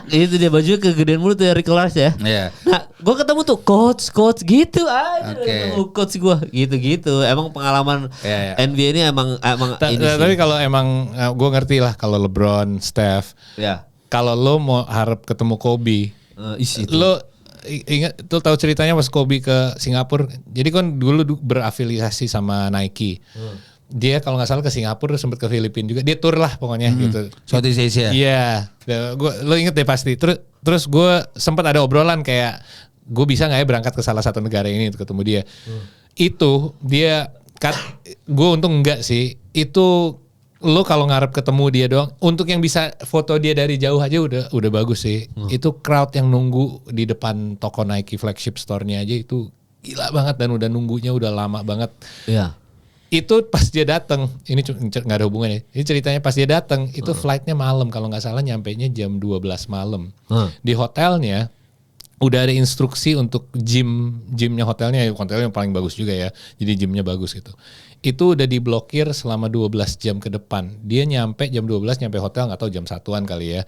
Itu dia baju kegedean mulu tuh Rick Carlisle ya. Iya. Nah, gue ketemu tuh coach gitu aja. Coach gue gitu. Emang pengalaman NBA ini emang ini sih. Tapi kalau emang gue ngerti lah kalau LeBron, Steph. Ya. Kalau lo mau harap ketemu Kobe, lo ingat tuh tahu ceritanya pas Kobe ke Singapura. Jadi kan dulu berafiliasi sama Nike. Dia kalau nggak salah ke Singapura sempat ke Filipina juga. Dia tour lah pokoknya gitu. Southeast Asia. Iya. Lo inget deh pasti. Terus gue sempat ada obrolan kayak gue bisa nggak ya berangkat ke salah satu negara ini untuk ketemu dia. Itu dia gue untung enggak sih. Itu lo kalau ngarep ketemu dia doang, untuk yang bisa foto dia dari jauh aja udah bagus sih. Itu crowd yang nunggu di depan toko Nike flagship store-nya aja itu gila banget dan udah nunggunya udah lama banget. Iya. Itu pas dia datang, ini nggak ada hubungannya. Ini ceritanya pas dia datang, itu flightnya malam kalau nggak salah nyampainya jam 12 malam. Di hotelnya udah ada instruksi untuk gymnya hotelnya yang paling bagus juga ya. Jadi gymnya bagus gitu. Itu udah diblokir selama 12 jam ke depan. Dia nyampe jam 12 nyampe hotel nggak tahu jam 1-an kali ya.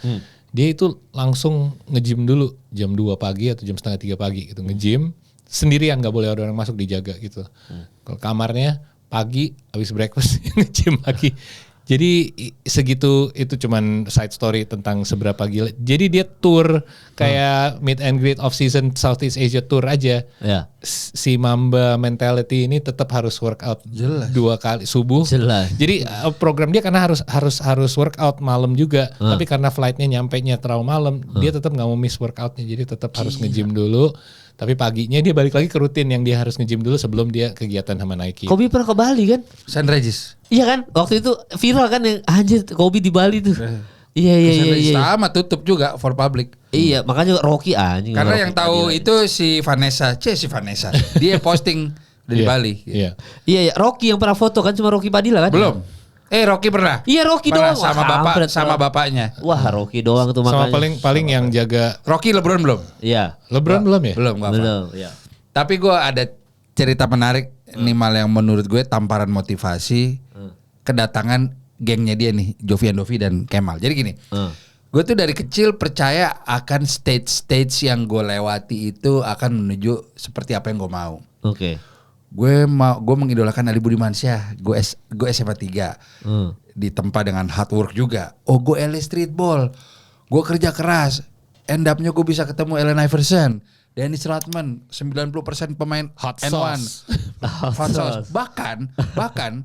Dia itu langsung nge-gym dulu jam 2 pagi atau jam setengah 3 pagi gitu. Nge-gym sendirian, nggak boleh ada orang masuk, dijaga gitu. Kalau kamarnya pagi habis breakfast nge-gym lagi. Jadi segitu, itu cuman side story tentang seberapa gila. Jadi dia tour kayak meet and greet off season Southeast Asia tour aja. Ya. Si Mamba mentality ini tetap harus workout 2 kali subuh. Jelas. Jadi program dia karena harus workout malam juga. Tapi karena flightnya nyampenya terlalu malam, dia tetap nggak mau miss workoutnya. Jadi tetap harus nge-gym dulu. Tapi paginya dia balik lagi ke rutin yang dia harus nge-gym dulu sebelum dia kegiatan sama Nike. Kobe pernah ke Bali kan? San Regis. Iya kan? Waktu itu viral kan yang anjir Kobe di Bali tuh. Iya. Sama tutup juga for public. Iya, makanya Rocky anjing. Karena Rocky yang tahu itu si Vanessa. Dia posting dari Bali. Iya. Iya, Rocky yang pernah foto kan cuma Rocky Padilla kan? Belum. Rocky pernah. Iya, Rocky doang. Sama bapaknya. Wah, Rocky doang tuh makanya. Sama paling yang jaga Rocky, LeBron belum? Iya. LeBron belum ya? Belum, ya. Tapi gue ada cerita menarik nih mal yang menurut gue tamparan motivasi kedatangan gengnya dia nih, Jovi Andovi dan Kemal. Jadi gini, gue tuh dari kecil percaya akan stage yang gue lewati itu akan menuju seperti apa yang gue mau. Oke. Gue mengidolakan Ali Budimansyah. Gue SMA 3. Ditempa dengan hard work juga. Oh, gue LA Streetball. Gue kerja keras. End up-nya gue bisa ketemu Allen Iverson, Dennis Rodman, 90% pemain hot N1. Hot sauce. Bahkan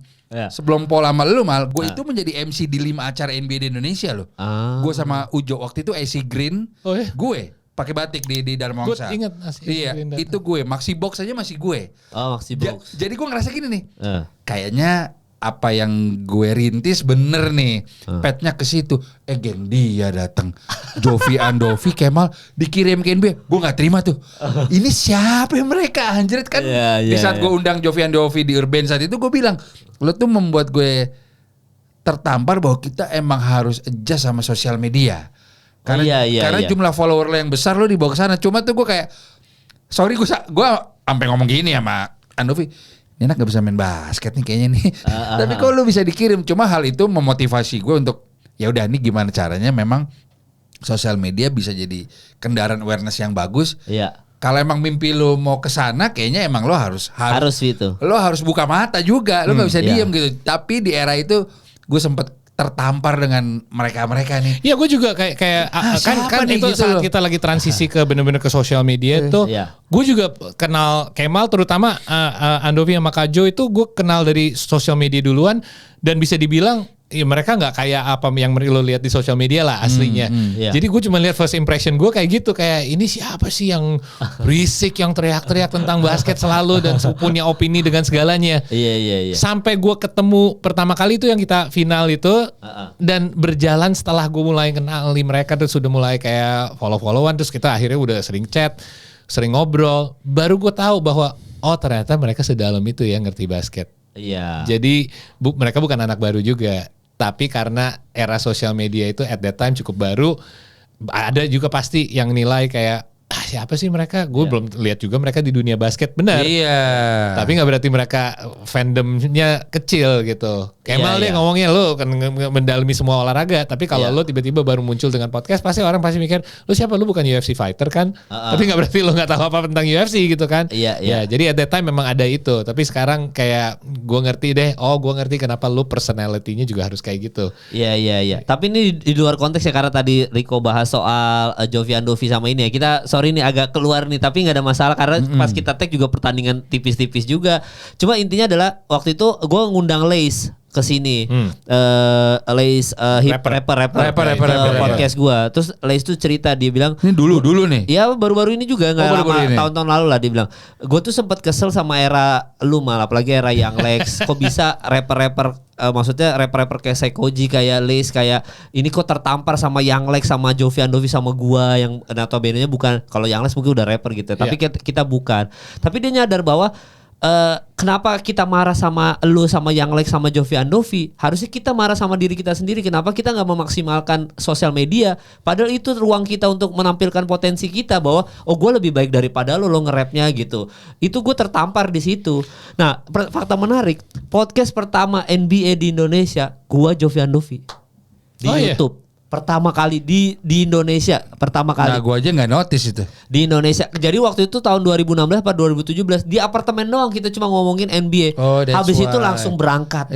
sebelum Paul sama lu Mal, gue itu menjadi MC di 5 acara NBA di Indonesia loh. Gue sama Ujo waktu itu AC Green. Oh, iya? Gue pakai batik di Dharma Wangsa. Gue inget iya, itu gue. Maxi Box aja masih gue. Oh, Maxi Box. Jadi gue ngerasa gini nih. Kayaknya apa yang gue rintis bener nih. Petnya ke situ. Geng dia datang. Jovi Andovi, Kemal dikirim ke NBA. Gue gak terima tuh. Ini siapa mereka anjir kan. Di saat gue undang Jovi Andovi di Urban saat itu gue bilang, lo tuh membuat gue tertampar bahwa kita emang harus adjust sama sosial media. Karena jumlah follower lo yang besar lo dibawa ke sana. Cuma tuh gue kayak sorry gue sampai ngomong gini sama Andovi. Ini anak gak bisa main basket nih kayaknya nih. Tapi kok lu bisa dikirim. Cuma hal itu memotivasi gue untuk ya udah nih gimana caranya memang sosial media bisa jadi kendaraan awareness yang bagus. Iya. Kalau emang mimpi lu mau ke sana kayaknya emang lo harus itu. Lo harus buka mata juga. Lo gak bisa diem gitu. Tapi di era itu gue sempet tertampar dengan mereka nih. Iya, gue juga kayak kan itu gitu saat kita lagi transisi ke bener-bener ke sosial media tuh. Gue juga kenal Kemal, terutama Andovi sama Kajo itu gue kenal dari sosial media duluan, dan bisa dibilang ya mereka nggak kayak apa yang lo lihat di sosial media lah aslinya. Jadi gue cuma lihat first impression gue kayak gitu, kayak ini siapa sih yang berisik, yang teriak-teriak tentang basket selalu dan punya opini dengan segalanya. Iya. Sampai gue ketemu pertama kali itu yang kita final itu, dan berjalan setelah gue mulai kenali mereka terus sudah mulai kayak follow-followan, terus kita akhirnya udah sering chat, sering ngobrol, baru gue tahu bahwa oh ternyata mereka sedalam itu ya ngerti basket. Iya. Jadi mereka bukan anak baru juga. Tapi karena era sosial media itu at that time cukup baru, ada juga pasti yang nilai kayak siapa sih mereka? Gue belum lihat juga mereka di dunia basket, benar. Iya. Tapi nggak berarti mereka fandomnya kecil gitu. Kemal deh ngomongnya lo kan mendalami semua olahraga. Tapi kalau lo tiba-tiba baru muncul dengan podcast, pasti orang pasti mikir lo siapa? Lo bukan UFC fighter kan? Tapi nggak berarti lo nggak tahu apa tentang UFC gitu kan? Iya. Jadi at that time memang ada itu. Tapi sekarang kayak gue ngerti deh. Oh, gue ngerti kenapa lo personality-nya juga harus kayak gitu. Iya. Tapi ini di luar konteks ya, karena tadi Rico bahas soal Jovi Andovi sama ini ya. Kita sorry nih agak keluar nih, tapi nggak ada masalah karena pas kita tag juga pertandingan tipis-tipis juga. Cuma intinya adalah waktu itu gue ngundang Lace ke sini, Lace rapper podcast gue. Terus Lace tuh cerita, dia bilang ini dulu nih. Ya baru-baru ini juga, nggak lama, tahun-tahun lalu lah. Dia bilang gue tuh sempat kesel sama era lu malah, apalagi era yang Lex. Kok bisa rapper maksudnya rapper kayak Sekoji, kayak Lace, kayak ini kok tertampar sama Young Lex, sama Jovi Andovi, sama gua yang notabene-nya bukan, kalau Young Lex mungkin udah rapper gitu, tapi kita bukan. Tapi dia nyadar bahwa kenapa kita marah sama lu, sama Young Lex, sama Jovi Andovi? Harusnya kita marah sama diri kita sendiri. Kenapa kita nggak memaksimalkan sosial media? Padahal itu ruang kita untuk menampilkan potensi kita, bahwa oh gue lebih baik daripada lo nge-rapnya gitu. Itu gue tertampar di situ. Nah, fakta menarik, podcast pertama NBA di Indonesia, gue Jovi Andovi di YouTube. Pertama kali di Indonesia, pertama kali. Nah, gue aja nggak notice itu. Di Indonesia. Jadi waktu itu tahun 2016 atau 2017 di apartemen doang kita cuma ngomongin NBA. Habis itu langsung berangkat.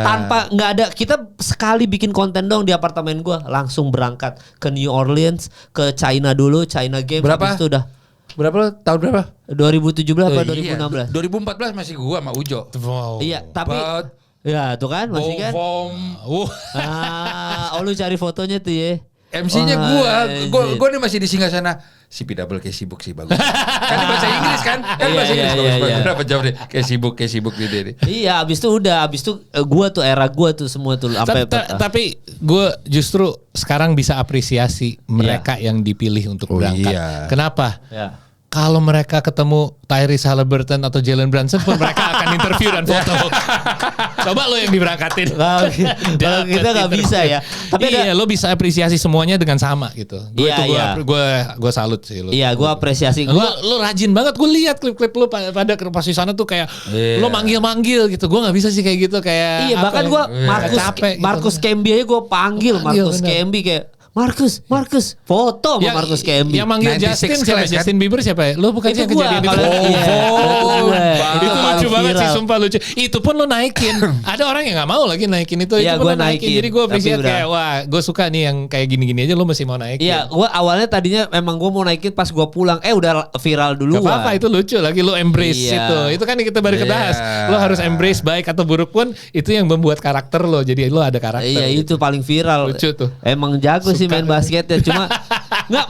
Tanpa nggak ada, kita sekali bikin konten dong di apartemen gue, langsung berangkat ke New Orleans, ke China dulu, China Games. Berapa? Habis itu udah. Berapa tahun berapa? 2017 atau 2016? 2014 masih gua sama Ujo. Wow. Iya, tapi ya tuh kan masih kan. Lu cari fotonya tuh ya. MC-nya gua nih masih di Singgasana. Si Pidabel kayak sibuk sih, bagus. Kan bahasa Inggris kan? Bahasa Inggris. Berapa jam deh? Kayak sibuk gitu deh. Iya, abis itu gua tuh era gua tuh semua tuh sampai. Tapi gua justru sekarang bisa apresiasi mereka yang dipilih untuk berangkat. Kenapa? Kalau mereka ketemu Tyrese Haliburton atau Jalen Brunson pun mereka akan interview dan foto. Coba lo yang diberangkatin. Kalau kita nggak bisa ya. Tapi lo bisa apresiasi semuanya dengan sama gitu. Gue salut sih lo. Iya, gue apresiasi. Lo rajin banget. Gue lihat klip-klip lo pada pas di sana tuh kayak lo manggil-manggil gitu. Gue nggak bisa sih kayak gitu kayak. Iya, bahkan gue Marcus Camby aja gue panggil Marcus Camby kayak Marcus, foto sama Marcus Camby. Yang manggil Justin siapa? Kan? Justin Bieber siapa? Lo bukan sih yang kejadian itu? Itu lucu banget sih, sumpah lucu. Itu pun lo naikin. Ada orang yang nggak mau lagi naikin itu. Iya, gue naikin. Jadi gue appreciate kayak wah, gue suka nih yang kayak gini-gini aja lo masih mau naikin. Iya, gue awalnya tadinya memang gue mau naikin pas gue pulang. Udah viral dulu. Gak apa-apa, itu lucu lagi lo embrace itu. Itu kan kita baru kebahas. Lo harus embrace baik atau buruk pun itu yang membuat karakter lo. Jadi lo ada karakter. Iya, itu paling viral. Lucu tuh. Emang jago sih main basket ya, cuma nggak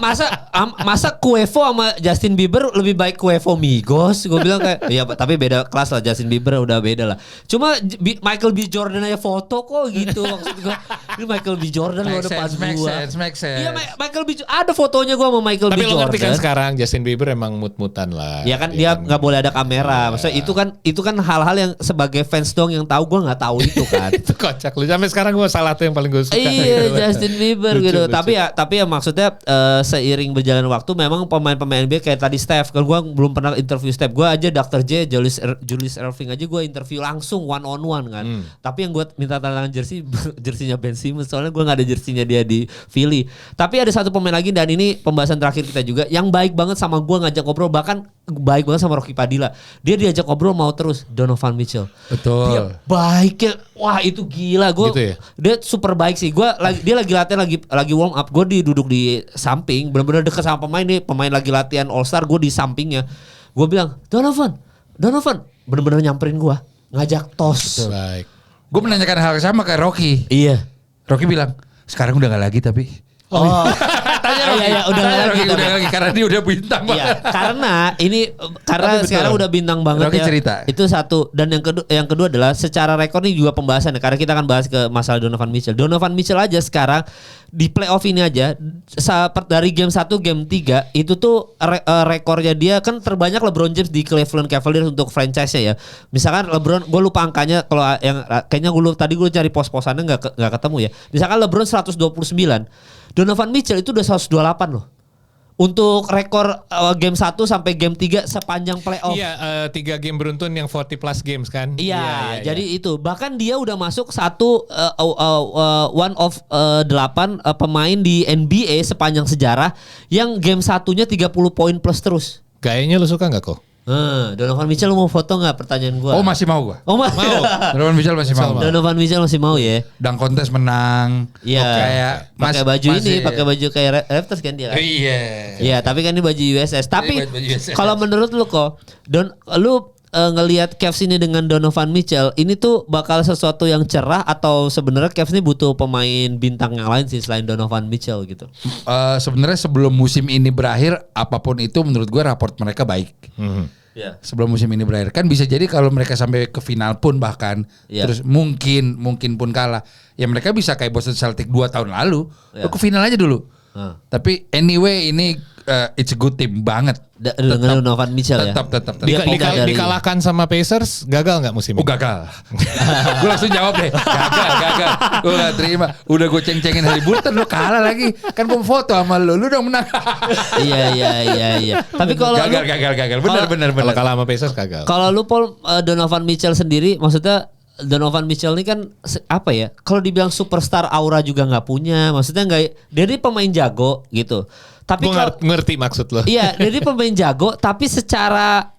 masa Quavo sama Justin Bieber lebih baik Quavo Migos, gue bilang kayak ya tapi beda kelas lah, Justin Bieber udah beda lah, cuma Michael B Jordan aja foto kok gitu maksud gue, ini Michael B Jordan lo depan gua. Make sense. Iya Michael B ada fotonya gue sama Michael tapi B Jordan. Tapi lo ngerti kan sekarang Justin Bieber emang mut-mutan lah. Ya kan dia nggak boleh ada kamera, maksudnya itu kan hal-hal yang sebagai fans dong yang tahu, gue nggak tahu itu kan. Itu kocak lu, sampai sekarang gue salah tuh yang paling gue suka. Iya Justin Bieber lucu, gitu. Tapi ya maksudnya seiring berjalan waktu memang pemain-pemain NBA kayak tadi Steph, kalau gue belum pernah interview Steph, gue aja Dr. J, Julius Erving aja gue interview langsung one on one kan. Tapi yang gue minta tanda tangan jersinya Ben Simmons, soalnya gue nggak ada jersinya dia di Philly. Tapi ada satu pemain lagi dan ini pembahasan terakhir kita juga yang baik banget sama gue, ngajak ngobrol, bahkan baik banget sama Rocky Padilla. Dia diajak ngobrol mau terus, Donovan Mitchell. Betul. Dia baiknya, wah itu gila. Gue gitu ya? Dia super baik sih. Dia lagi latihan, lagi warm up. Gue duduk di samping, benar-benar dekat sama pemain nih. Pemain lagi latihan All Star, gue di sampingnya. Gue bilang, Donovan, benar-benar nyamperin gue, ngajak tos. Baik. Gue menanyakan hal sama kayak Rocky. Iya. Rocky bilang, sekarang udah nggak lagi tapi. Tanya Rocky. Iya, udah lagi karena dia udah bintang banget. Iya, karena sekarang udah bintang banget Rocky ya. Cerita. Itu satu, dan yang kedua adalah secara rekor ini juga pembahasan ya, karena kita akan bahas ke masalah Donovan Mitchell. Donovan Mitchell aja sekarang di playoff ini aja dari game 1 game 3 itu tuh rekornya dia kan terbanyak LeBron James di Cleveland Cavaliers untuk franchise-nya ya. Misalkan LeBron, gue lupa angkanya, kalau yang kayaknya gue cari pos-posannya nggak ketemu ya. Misalkan LeBron 129, Donovan Mitchell itu udah 128 loh. Untuk rekor game 1 sampai game 3 sepanjang playoff. Iya, 3 game beruntun yang 40 plus games kan. Iya, jadi itu. Bahkan dia udah masuk one of 8 pemain di NBA sepanjang sejarah yang game satunya 30 poin plus terus. Gayanya lu suka gak kok? Donovan Mitchell mau foto nggak, pertanyaan gue? Oh masih mau gue. Oh mau. Donovan Mitchell masih mau. Donovan Mitchell masih mau ya. Dunk kontes menang. Iya. Kayak pakai baju ini, pakai baju kayak Raptors kan dia. Iya. Iya, tapi kan ini baju USS. Tapi kalau menurut lu kok, lu ngelihat Cavs ini dengan Donovan Mitchell, ini tuh bakal sesuatu yang cerah atau sebenarnya Cavs ini butuh pemain bintang yang lain sih selain Donovan Mitchell gitu? Sebenarnya sebelum musim ini berakhir, apapun itu menurut gue raport mereka baik. Yeah. Sebelum musim ini berakhir kan bisa jadi kalau mereka sampai ke final pun bahkan terus mungkin pun kalah, ya mereka bisa kayak Boston Celtics 2 tahun lalu, ke final aja dulu. Tapi anyway ini it's a good team banget. Dengan Donovan Mitchell tetap. Dikalahkan sama Pacers, gagal nggak musim ini? Oh gagal. Gue langsung jawab deh. Gagal. Gue gak terima. Udah gue ceng-cengin Haliburton, lu kalah lagi. Kan gue foto sama lu dong menang. Iya. Tapi kalau gagal. Benar. Kalau kalah sama Pacers gagal. Kalau lu Paul, Donovan Mitchell sendiri, maksudnya Donovan Mitchell ini kan apa ya? Kalau dibilang superstar aura juga nggak punya. Maksudnya nggak, dia ini pemain jago gitu. Tapi gue ngerti maksud lo. Iya, dia pemain jago, tapi secara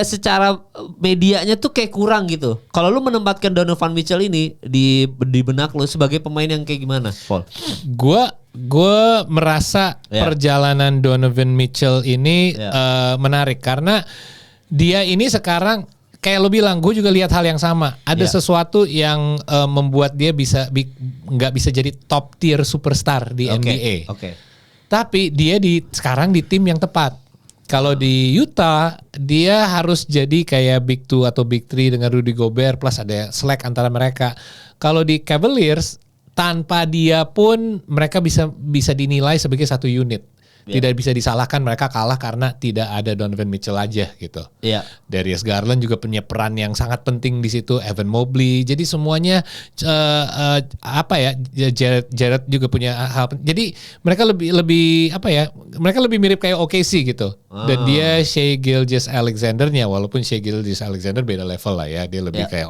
secara medianya tuh kayak kurang gitu. Kalau lu menempatkan Donovan Mitchell ini di benak lu sebagai pemain yang kayak gimana, Paul? Gue merasa perjalanan Donovan Mitchell ini menarik karena dia ini sekarang kayak lo bilang, gue juga lihat hal yang sama. Ada sesuatu yang membuat dia nggak bisa jadi top tier superstar di NBA. Tapi dia sekarang di tim yang tepat. Kalau di Utah, dia harus jadi kayak Big 2 atau Big 3 dengan Rudy Gobert plus ada slack antara mereka. Kalau di Cavaliers, tanpa dia pun mereka bisa dinilai sebagai satu unit. Tidak bisa disalahkan mereka kalah karena tidak ada Donovan Mitchell aja gitu. Darius Garland juga punya peran yang sangat penting di situ, Evan Mobley. Jadi semuanya Jared juga punya hal. Jadi mereka lebih mereka lebih mirip kayak OKC gitu. Dan dia Shai Gilgeous-Alexander-nya, walaupun Shai Gilgeous-Alexander beda level lah ya, dia lebih kayak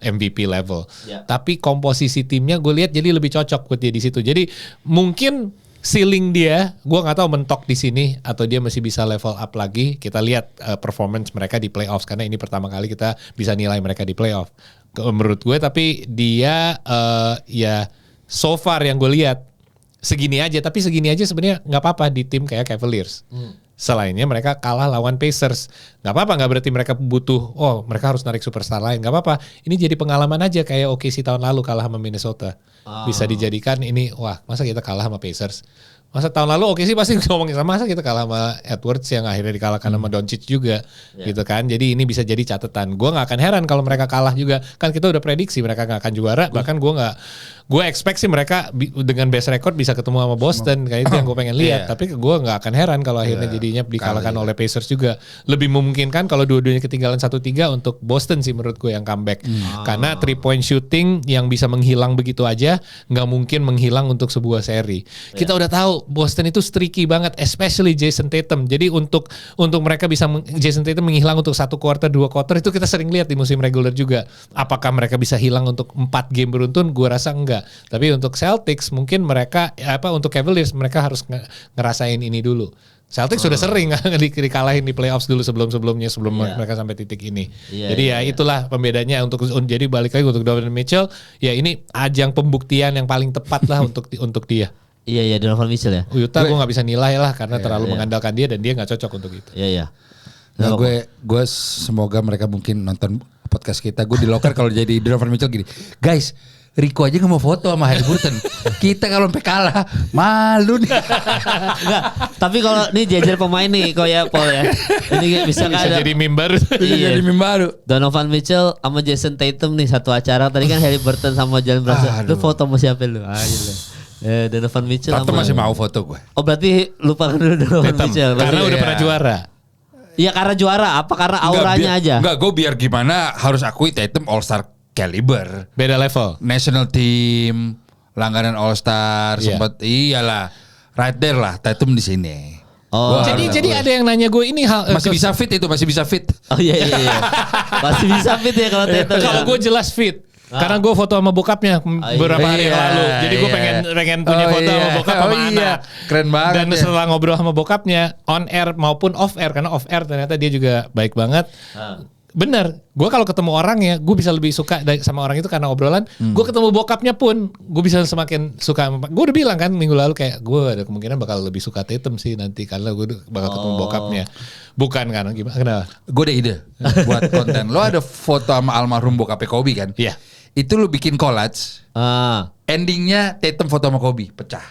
MVP level. Tapi komposisi timnya gue lihat jadi lebih cocok buat dia di situ. Jadi mungkin ceiling dia, gue nggak tahu mentok di sini atau dia masih bisa level up lagi. Kita lihat performance mereka di playoffs karena ini pertama kali kita bisa nilai mereka di playoff. Menurut gue, tapi dia so far yang gue lihat segini aja. Tapi segini aja sebenarnya nggak apa-apa di tim kayak Cavaliers. Selainnya mereka kalah lawan Pacers. Gak apa-apa, gak berarti mereka butuh, mereka harus narik superstar lain. Gak apa-apa, ini jadi pengalaman aja kayak OKC tahun lalu kalah sama Minnesota. Bisa dijadikan ini, masa kita kalah sama Pacers? Masa tahun lalu OKC pasti ngomongin masa kita kalah sama Edwards yang akhirnya dikalahkan sama Doncic juga. Gitu kan, jadi ini bisa jadi catatan. Gue gak akan heran kalau mereka kalah juga. Kan kita udah prediksi mereka gak akan juara. Bahkan gue expect sih mereka dengan best record bisa ketemu sama Boston. Kayak itu yang gue pengen lihat. Tapi gue gak akan heran kalau akhirnya jadinya dikalahkan oleh Pacers juga. Lebih memungkinkan kalau dua-duanya ketinggalan 1-3 untuk Boston sih menurut gue yang comeback. Karena 3-point shooting yang bisa menghilang begitu aja gak mungkin menghilang untuk sebuah seri. Kita udah tahu Boston itu streaky banget, especially Jason Tatum. Jadi untuk mereka bisa Jason Tatum menghilang untuk 1 quarter, 2 quarter itu kita sering lihat di musim reguler juga. Apakah mereka bisa hilang untuk 4 game beruntun? Gue rasa enggak. Tapi untuk Celtics mungkin mereka untuk Cavaliers mereka harus ngerasain ini dulu. Celtics sudah sering dikalahin di playoffs dulu sebelum-sebelumnya mereka sampai titik ini. Jadi itulah pembedanya jadi balik lagi untuk Donovan Mitchell, ya ini ajang pembuktian yang paling tepat lah untuk dia. Iya Donovan Mitchell ya. Utah gue nggak bisa nilai lah karena terlalu mengandalkan dia dan dia nggak cocok untuk itu. Iya. Nah, gue semoga mereka mungkin nonton podcast kita. Gue di loker kalau jadi Donovan Mitchell gini, guys. Rico aja gak mau foto sama Haliburton. Kita kalau sampai kalah malu nih. Enggak, tapi kalau nih jajar pemain nih kok ya Paul ya. Ini bisa jadi meme baru. Jadi meme baru. Donovan Mitchell sama Jason Tatum nih satu acara. Tadi kan Haliburton sama Jalen Brunson. Lu foto sama siapa lu? Donovan Mitchell. Tatum masih mau foto gue. Oh berarti lupakan dulu Donovan Mitchell. Karena udah pernah juara. Iya karena juara. Apa karena auranya aja? Enggak, gue biar gimana harus akui Tatum All-Star caliber, beda level, national team, langganan All Star, sempat iyalah, right there lah, Tatum di sini. Jadi ada yang nanya gue ini masih bisa fit. Oh iya. Masih bisa fit ya kalau Tatum. Kalau gue jelas fit. Karena gue foto sama bokapnya beberapa hari yang lalu. Jadi gue pengen punya foto sama bokap sama anak. Keren banget. Dan setelah ngobrol sama bokapnya on air maupun off air, karena off air ternyata dia juga baik banget. Bener, gue kalau ketemu orangnya, gue bisa lebih suka sama orang itu karena obrolan. Gue ketemu bokapnya pun, gue bisa semakin suka. Gue udah bilang kan minggu lalu kayak gue ada kemungkinan bakal lebih suka Tatum sih nanti karena gue bakal ketemu bokapnya. Bukan kan gimana? Kenapa? Gue ada ide buat konten. Lo ada foto sama almarhum bokapnya Kobe kan? Iya. Itu lo bikin collage. Endingnya Tatum foto sama Kobe, pecah.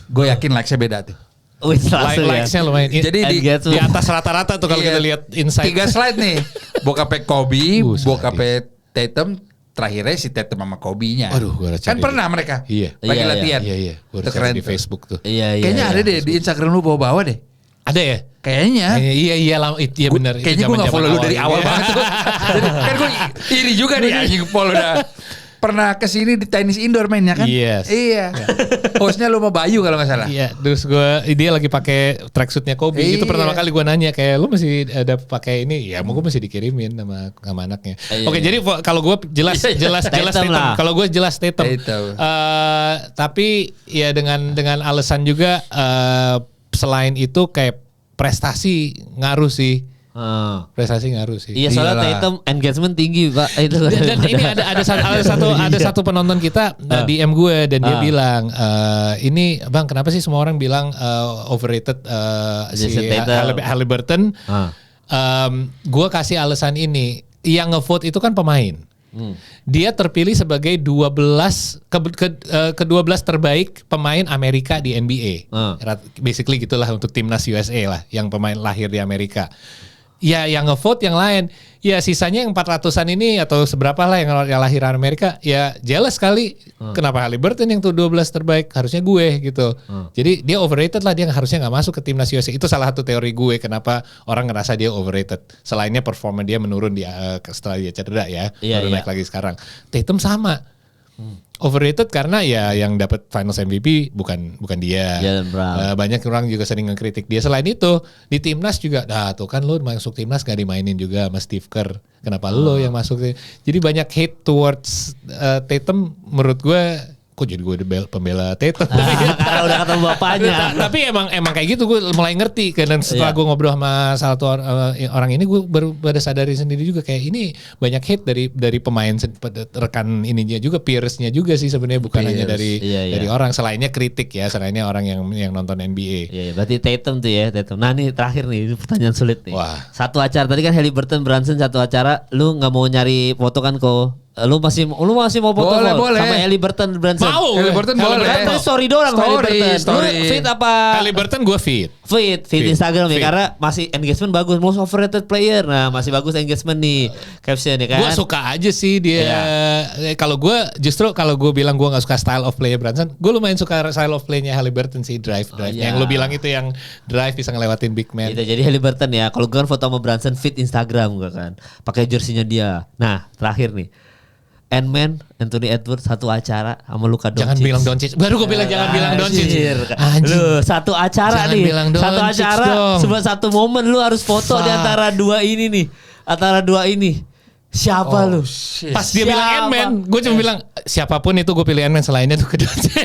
Gue yakin likes-nya beda tuh. Likes-nya lumayan. Jadi di atas rata-rata tuh kalau kita lihat insight. 3 slide nih. Bokapnya Kobe, bokapnya Tatum, terakhirnya si Tatum sama Kobe-nya. Aduh, kan pernah mereka. Lagi latihan. Iya. Gue keren di Facebook tuh. Kayaknya ada deh di Instagram lu bawa-bawa deh. Ada ya? Kayaknya. Iya benar. Kayaknya gue gak follow lu dari awal banget tuh. Kan gue iri juga nih anjing follow udah. Pernah kesini di tenis indoor mainnya kan? Yes. Iya. Hostnya lu sama Bayu kalau nggak salah. Iya. Terus dia lagi pakai tracksuitnya Kobe. Itu pertama kali gue nanya kayak lu masih ada pakai ini? Ya mau gue masih dikirimin sama anaknya. Oke, jadi kalau gue jelas Tatum. Kalau gue jelas Tatum. Tapi ya dengan alasan juga selain itu kayak prestasi ngaruh sih. Prestasi ngaruh sih. Iya soalnya Tatum engagement tinggi Pak. Itu dan ini ada satu penonton kita DM gue dan dia bilang ini bang kenapa sih semua orang bilang overrated si Haliburton. Gue kasih alasan ini, yang ngevote itu kan pemain. Dia terpilih sebagai ke-12 terbaik pemain Amerika di NBA. Basically gitulah untuk timnas USA lah yang pemain lahir di Amerika. ya yang ngevote yang lain. Ya sisanya yang 400-an ini atau seberapa lah yang lahiran Amerika, ya jealous kali. Kenapa Haliburton yang tuh 12 terbaik, harusnya gue gitu. Jadi dia overrated lah, dia harusnya gak masuk ke timnas USA. Itu salah satu teori gue kenapa orang ngerasa dia overrated. Selainnya performa dia menurun setelah dia cedera ya, baru naik lagi sekarang. Tatum sama. Overrated karena ya yang dapat Finals MVP bukan dia. Banyak orang juga sering ngekritik dia. Selain itu di timnas juga, tuh kan lo masuk timnas gak dimainin juga sama Steve Kerr. Kenapa lo yang masuk? Jadi banyak hate towards Tatum menurut gue. Kok jadi gue pembela Tatum? Karena udah ketemu bapaknya. Tapi emang kayak gitu, gue mulai ngerti. Dan setelah gue ngobrol sama salah satu orang ini, gue baru pada sadari sendiri juga kayak ini banyak hate dari pemain rekan ininya juga, peersnya juga sih sebenarnya, bukan hanya dari orang. Selainnya kritik ya, selainnya orang yang nonton NBA. Iya, berarti Tatum tuh ya, Tatum. Nah nih terakhir nih, pertanyaan sulit nih. Wah. Satu acara tadi kan Haliburton, Brunson satu acara, lu nggak mau nyari foto kan kok? Lu masih mau foto boleh. sama Haliburton, Brunson? Mau. Haliburton boleh. Story doang Haliburton. Story. Lu feed apa? Haliburton gue feed Instagram ya, karena masih engagement bagus, most overrated player. Nah, masih bagus engagement nih captionnya kan. Gue suka aja sih dia. Kalau gue bilang gue nggak suka style of play Brunson, gue lumayan suka style of playnya Haliburton sih, drive. Yang lu bilang itu yang drive bisa ngelewatin big man. Gitu, jadi Haliburton ya. Kalau gue kan foto sama Brunson feed Instagram gue kan, pakai jersinya dia. Nah, terakhir nih. Ant-Man, Anthony Edwards satu acara sama Luka Doncic. Jangan bilang Doncic. Baru gue bilang jangan bilang Doncic. Lu satu acara jangan nih. Satu acara sebuah satu momen lu harus foto di antara dua ini nih. Siapa lu? Shit. Pas dia bilang Ant-Man, gue cuma bilang siapapun itu gue pilih Ant-Man, selainnya Luka Doncic.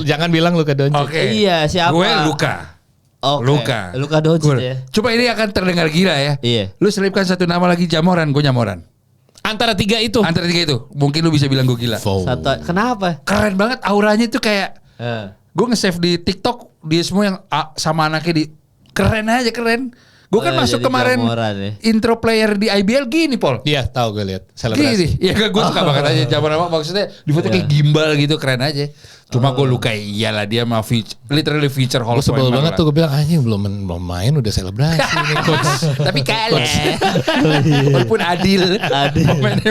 Jangan bilang Luka Doncic. Iya, siapa? Gue Luka. Luka Doncic ya. Coba ini akan terdengar gila ya. Iya. Lu selipkan satu nama lagi Jamoran, gue Nyamoran. Antara tiga itu. Mungkin lu bisa bilang gue gila. Kenapa? Keren banget auranya tuh kayak. Gue nge-save di TikTok dia semua yang sama anaknya keren aja. Gue kan masuk kemarin intro player di IBL gini, Pol. Iya, tahu gue lihat. Selebrasi. Gini. Ya gue suka banget aja Jamoran, maksudnya di foto kayak gimbal gitu, keren aja. Cuma gue luka, iyalah dia mah literally feature hall. Gue sebel banget tuh, gue bilang anjing belum main udah selebrasi nih coach. Tapi kalah. Walaupun adil. Pemainnya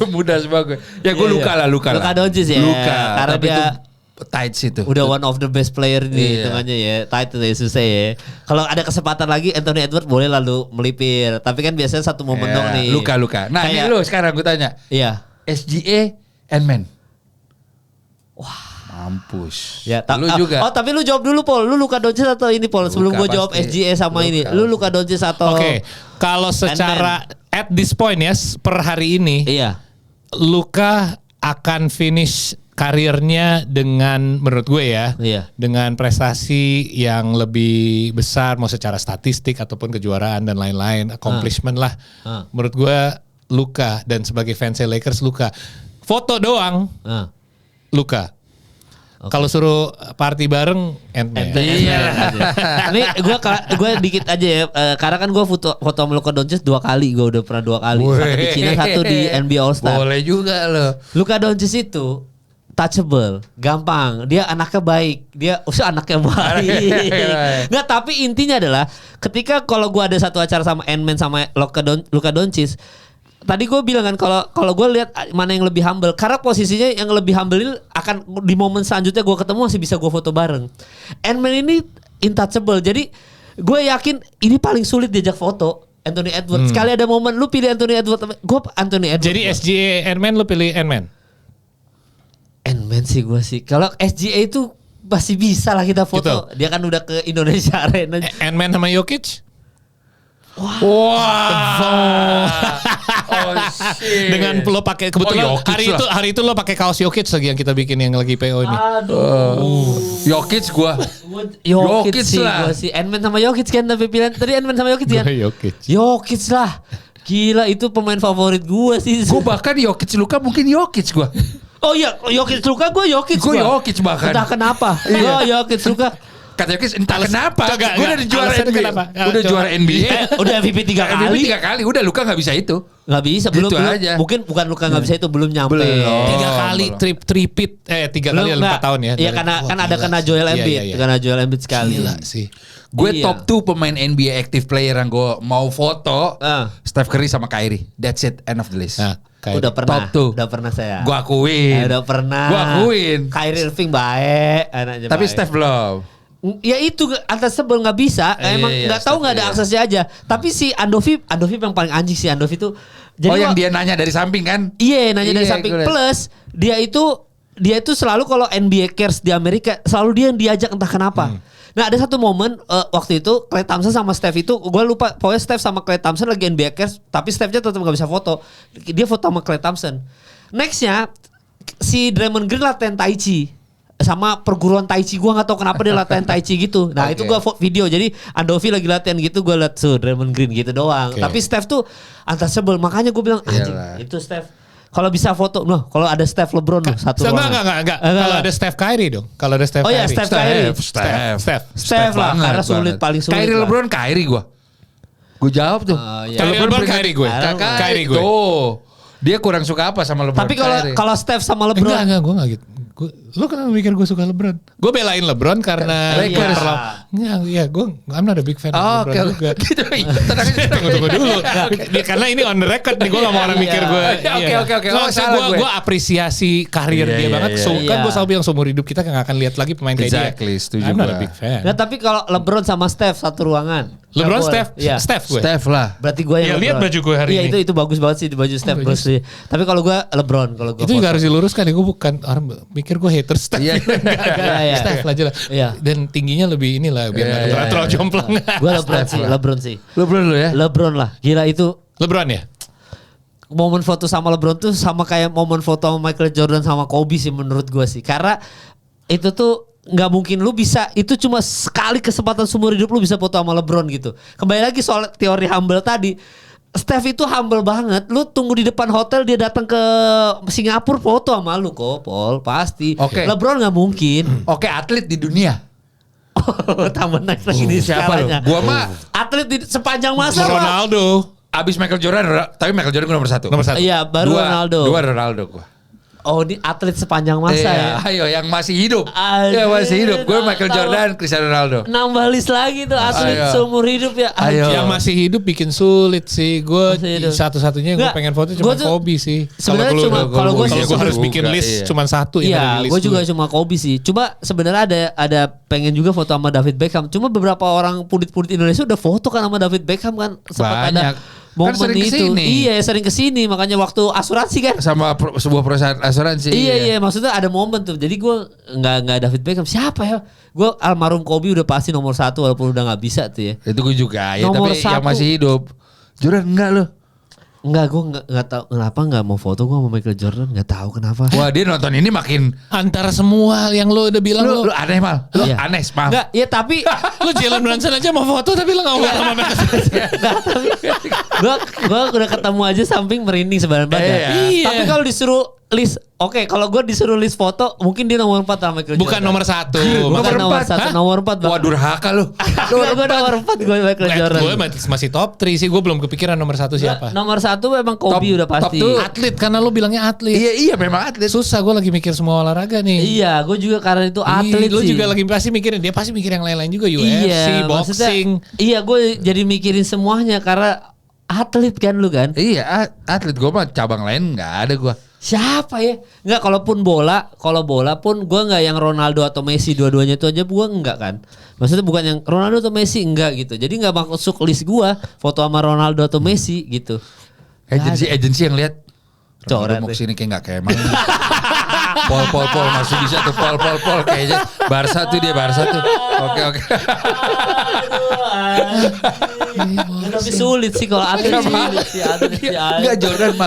mudah semua gue. Ya gue luka lah. Luka Doncic ya. Karena tapi dia tight situ. Udah one of the best player nih hitungannya ya. Tight itu ya, susah ya. Kalau ada kesempatan lagi Anthony Edwards boleh lalu melipir. Tapi kan biasanya satu momen dong nih. Luka. Nah ini lu sekarang gue tanya. Iya. SGA Ant-Man. Wah. Mampus. Ya, lu juga. Oh, tapi lu jawab dulu, Pol. Lu Luka Doncic atau ini, Pol? Sebelum gue jawab SGA sama ini. Lu Luka Doncic atau Oke. Kalau secara at this point ya, per hari ini, Luka akan finish karirnya dengan, menurut gue ya, dengan prestasi yang lebih besar, mau secara statistik ataupun kejuaraan dan lain-lain, accomplishment lah. Menurut gue Luka, dan sebagai fans Lakers Luka. Foto doang, Luka. Okay. Kalau suruh party bareng Ant-Man. Iya. Ini gue dikit aja ya. Karena kan gue foto sama Luka Doncic 2 kali. Gue udah pernah 2 kali. Satu di Cina, satu di NBA All Star. Boleh juga loh. Luka Doncic itu touchable, gampang. Dia anaknya baik. Dia anaknya baik. Nggak, tapi intinya adalah ketika kalau gue ada satu acara sama Ant-Man sama Luka Doncic, tadi gue bilang kan kalau gue lihat mana yang lebih humble, karena posisinya yang lebih humble ini akan di momen selanjutnya gue ketemu masih bisa gue foto bareng. Ant-Man ini untouchable, jadi gue yakin ini paling sulit diajak foto. Anthony Edwards. Sekali ada momen lu pilih Anthony Edwards, gue Anthony Edwards. Jadi SGA Ant-Man lu pilih Ant-Man? Ant-Man sih gue sih. Kalau SGA itu masih bisa lah kita foto. Gitu. Dia kan udah ke Indonesia Arena. Ant-Man sama Jokic? Wow. Oh shit. Dengan lo pakai kebetulan hari itu lo pakai kaos Jokic lagi yang kita bikin yang lagi PO ini. Jokic Jokic sih gua sih. Ant-Man sama Jokic kan, tapi pilihan tadi Ant-Man sama Jokic kan. Jokic lah. Gila, itu pemain favorit gue sih. Gue bahkan Jokic Luka mungkin Jokic gue. Oh iya, Jokic Luka gue Jokic. Gue Jokic bahkan. Entah kenapa. Jokic Luka. Kata Yokis entah kenapa. Gue udah juara NBA. Kenapa? Udah juara NBA. Udah MVP 3 kali. MVP 3 kali. Udah Luka nggak bisa itu. Nggak bisa. Belum aja. Mungkin bukan Luka nggak bisa itu. Belum nyampe. 3 kali tripit. 3 kali 4 tahun ya. Iya karena kan ada kena Joel Embiid. Karena Joel Embiid sekali. Gila sih. Gue top 2 pemain NBA active player yang gue mau foto. Steph Curry sama Kyrie. That's it. End of the list. Udah pernah. Top 2. Udah pernah saya. Gue akuin. Udah pernah. Gue akuin. Kyrie Irving baik. Tapi Steph belum. Ya itu antar sebel nggak bisa. Emang nggak tahu nggak ada aksesnya aja. Tapi si Andovi yang paling anjing sih Andovi itu. Jadi yang dia nanya dari samping kan? Iya nanya dari samping. Plus dia itu selalu kalau NBA Cares di Amerika selalu dia yang diajak entah kenapa. Nah ada satu momen waktu itu Klay Thompson sama Steph itu gue lupa pokoknya Steph sama Klay Thompson lagi NBA Cares tapi Stephnya tetap gak bisa foto. Dia foto sama Klay Thompson. Nextnya si Draymond Green latihan Tai Chi sama perguruan Tai Chi, gue gak tahu kenapa dia latihan Tai Chi gitu. Nah itu gue video jadi Andovi lagi latihan gitu gue liat Draymond Green gitu doang. Tapi Steph tuh untouchable makanya gue bilang anjing itu Steph. Kalau bisa foto, kalau ada Steph LeBron satu ruangan. Enggak. Kalau ada Steph Kyrie dong. Kalau ada Steph Kyrie. Oh iya Steph Kyrie. Steph lah karena paling sulit. Kyrie LeBron Kyrie gue. Gue jawab tuh. Kyrie LeBron Kyrie gue. Kyrie gue. Tuh. Dia kurang suka apa sama LeBron? Tapi kalau Steph sama LeBron. Enggak, gue gak gitu. Lu kenapa mikir gue suka LeBron? Gue belain LeBron karena Lakers. I'm not a big fan of LeBron juga. Gitu. Tunggu dulu. Karena ini on the record nih, gue gak mau orang mikir gue. Oke. Gue apresiasi karir dia banget. Kan gue selalu bilang seumur hidup kita gak akan lihat lagi pemain kayak dia. Exactly, setuju. I'm not a big fan. Nah tapi kalau LeBron sama Steph satu ruangan. LeBron Steph gue. Steph lah. Berarti gue yang lihat baju gue hari ini. Iya itu bagus banget sih di baju Steph. Tapi kalau gue LeBron kalau gue. Itu juga harus diluruskan ya, gue bukan orang mikir gue hater Steph. Steph lah jelas. Dan tingginya lebih inilah biar nggak terlalu jomplang. Gue LeBron sih. LeBron lu ya? LeBron lah. Gila itu. LeBron ya? Momen foto sama LeBron tuh sama kayak momen foto sama Michael Jordan sama Kobe sih menurut gue sih. Karena itu tuh nggak mungkin lu bisa, itu cuma sekali kesempatan seumur hidup lu bisa foto sama LeBron gitu. Kembali lagi soal teori humble tadi. Steph itu humble banget. Lu tunggu di depan hotel dia datang ke Singapura foto sama lu kok, Paul. Pasti. LeBron nggak mungkin. Atlet di dunia. Tambah naik lagi di skalanya. Gua mah atlet di sepanjang masa. Ronaldo. Abis Michael Jordan, tapi Michael Jordan nomor 1. Iya, baru Ronaldo. 2 Ronaldo gua. Oh, ini atlet sepanjang masa ya. Ayo yang masih hidup. Yang masih hidup. Gue Michael Jordan, Cristiano Ronaldo. Nambah list lagi tuh atlet seumur hidup ya. Yang masih hidup bikin sulit sih. Gue satu-satunya gue pengen foto cuma Kobe sih. Sebenarnya kalau gue harus bikin list cuma satu. Iya, gue juga cuma Kobe sih. Cuma sebenarnya ada pengen juga foto sama David Beckham. Cuma beberapa orang pundit-pundit Indonesia udah foto kan sama David Beckham kan. Sempat ada momen kan sering itu kesini. Iya sering kesini makanya waktu asuransi kan sama sebuah perusahaan asuransi. Iya maksudnya ada momen tuh jadi gue nggak David Beckham siapa ya gue almarhum Kobe udah pasti nomor 1 walaupun udah nggak bisa tuh ya itu gue juga ya nomor tapi 1. Yang masih hidup Jordan enggak loh. Enggak, gue nggak tahu kenapa nggak mau foto gue sama Michael Jordan, nggak tahu kenapa. Wah dia nonton ini makin antara semua yang lo udah bilang lu aneh mal, lu aneh mal. Enggak, ya tapi lu Jalen Brunson aja mau foto tapi lo nggak mau foto sama Michael Jordan. Tapi gue udah ketemu aja samping merinding sebenarnya. Iya. Tapi kalau disuruh list, kalau gue disuruh list foto, mungkin dia nomor 4 sama Michael Jordan. Bukan nomor 1. Bukan nomor 1, nomor 4. Wah durhaka lu. Gue nomor 4 gue Michael Jordan. Gue masih top 3 sih, gue belum kepikiran nomor 1 siapa. Nomor 1 memang Kobe udah pasti. Top 2 atlet karena lu bilangnya atlet. Iya memang atlet. Susah gue lagi mikir semua olahraga nih. Iya, gue juga karena itu atlet sih. Lu juga lagi pasti mikirin, dia pasti mikir yang lain-lain juga, UFC, boxing. Iya, gue jadi mikirin semuanya karena atlet kan lu kan. Iya, atlet gue mah cabang lain nggak ada gue. Siapa ya? Enggak, kalau bola pun gue nggak yang Ronaldo atau Messi dua-duanya itu aja gue enggak kan. Maksudnya bukan yang Ronaldo atau Messi enggak gitu. Jadi nggak masuk list gue foto sama Ronaldo atau Messi gitu. Agensi yang lihat coret mau kesini kayak nggak kayak emang. Pol masih bisa tuh Pol kayaknya Barca tuh dia Barca tuh. Oke. Tapi sulit sih kalau atlet sih. Enggak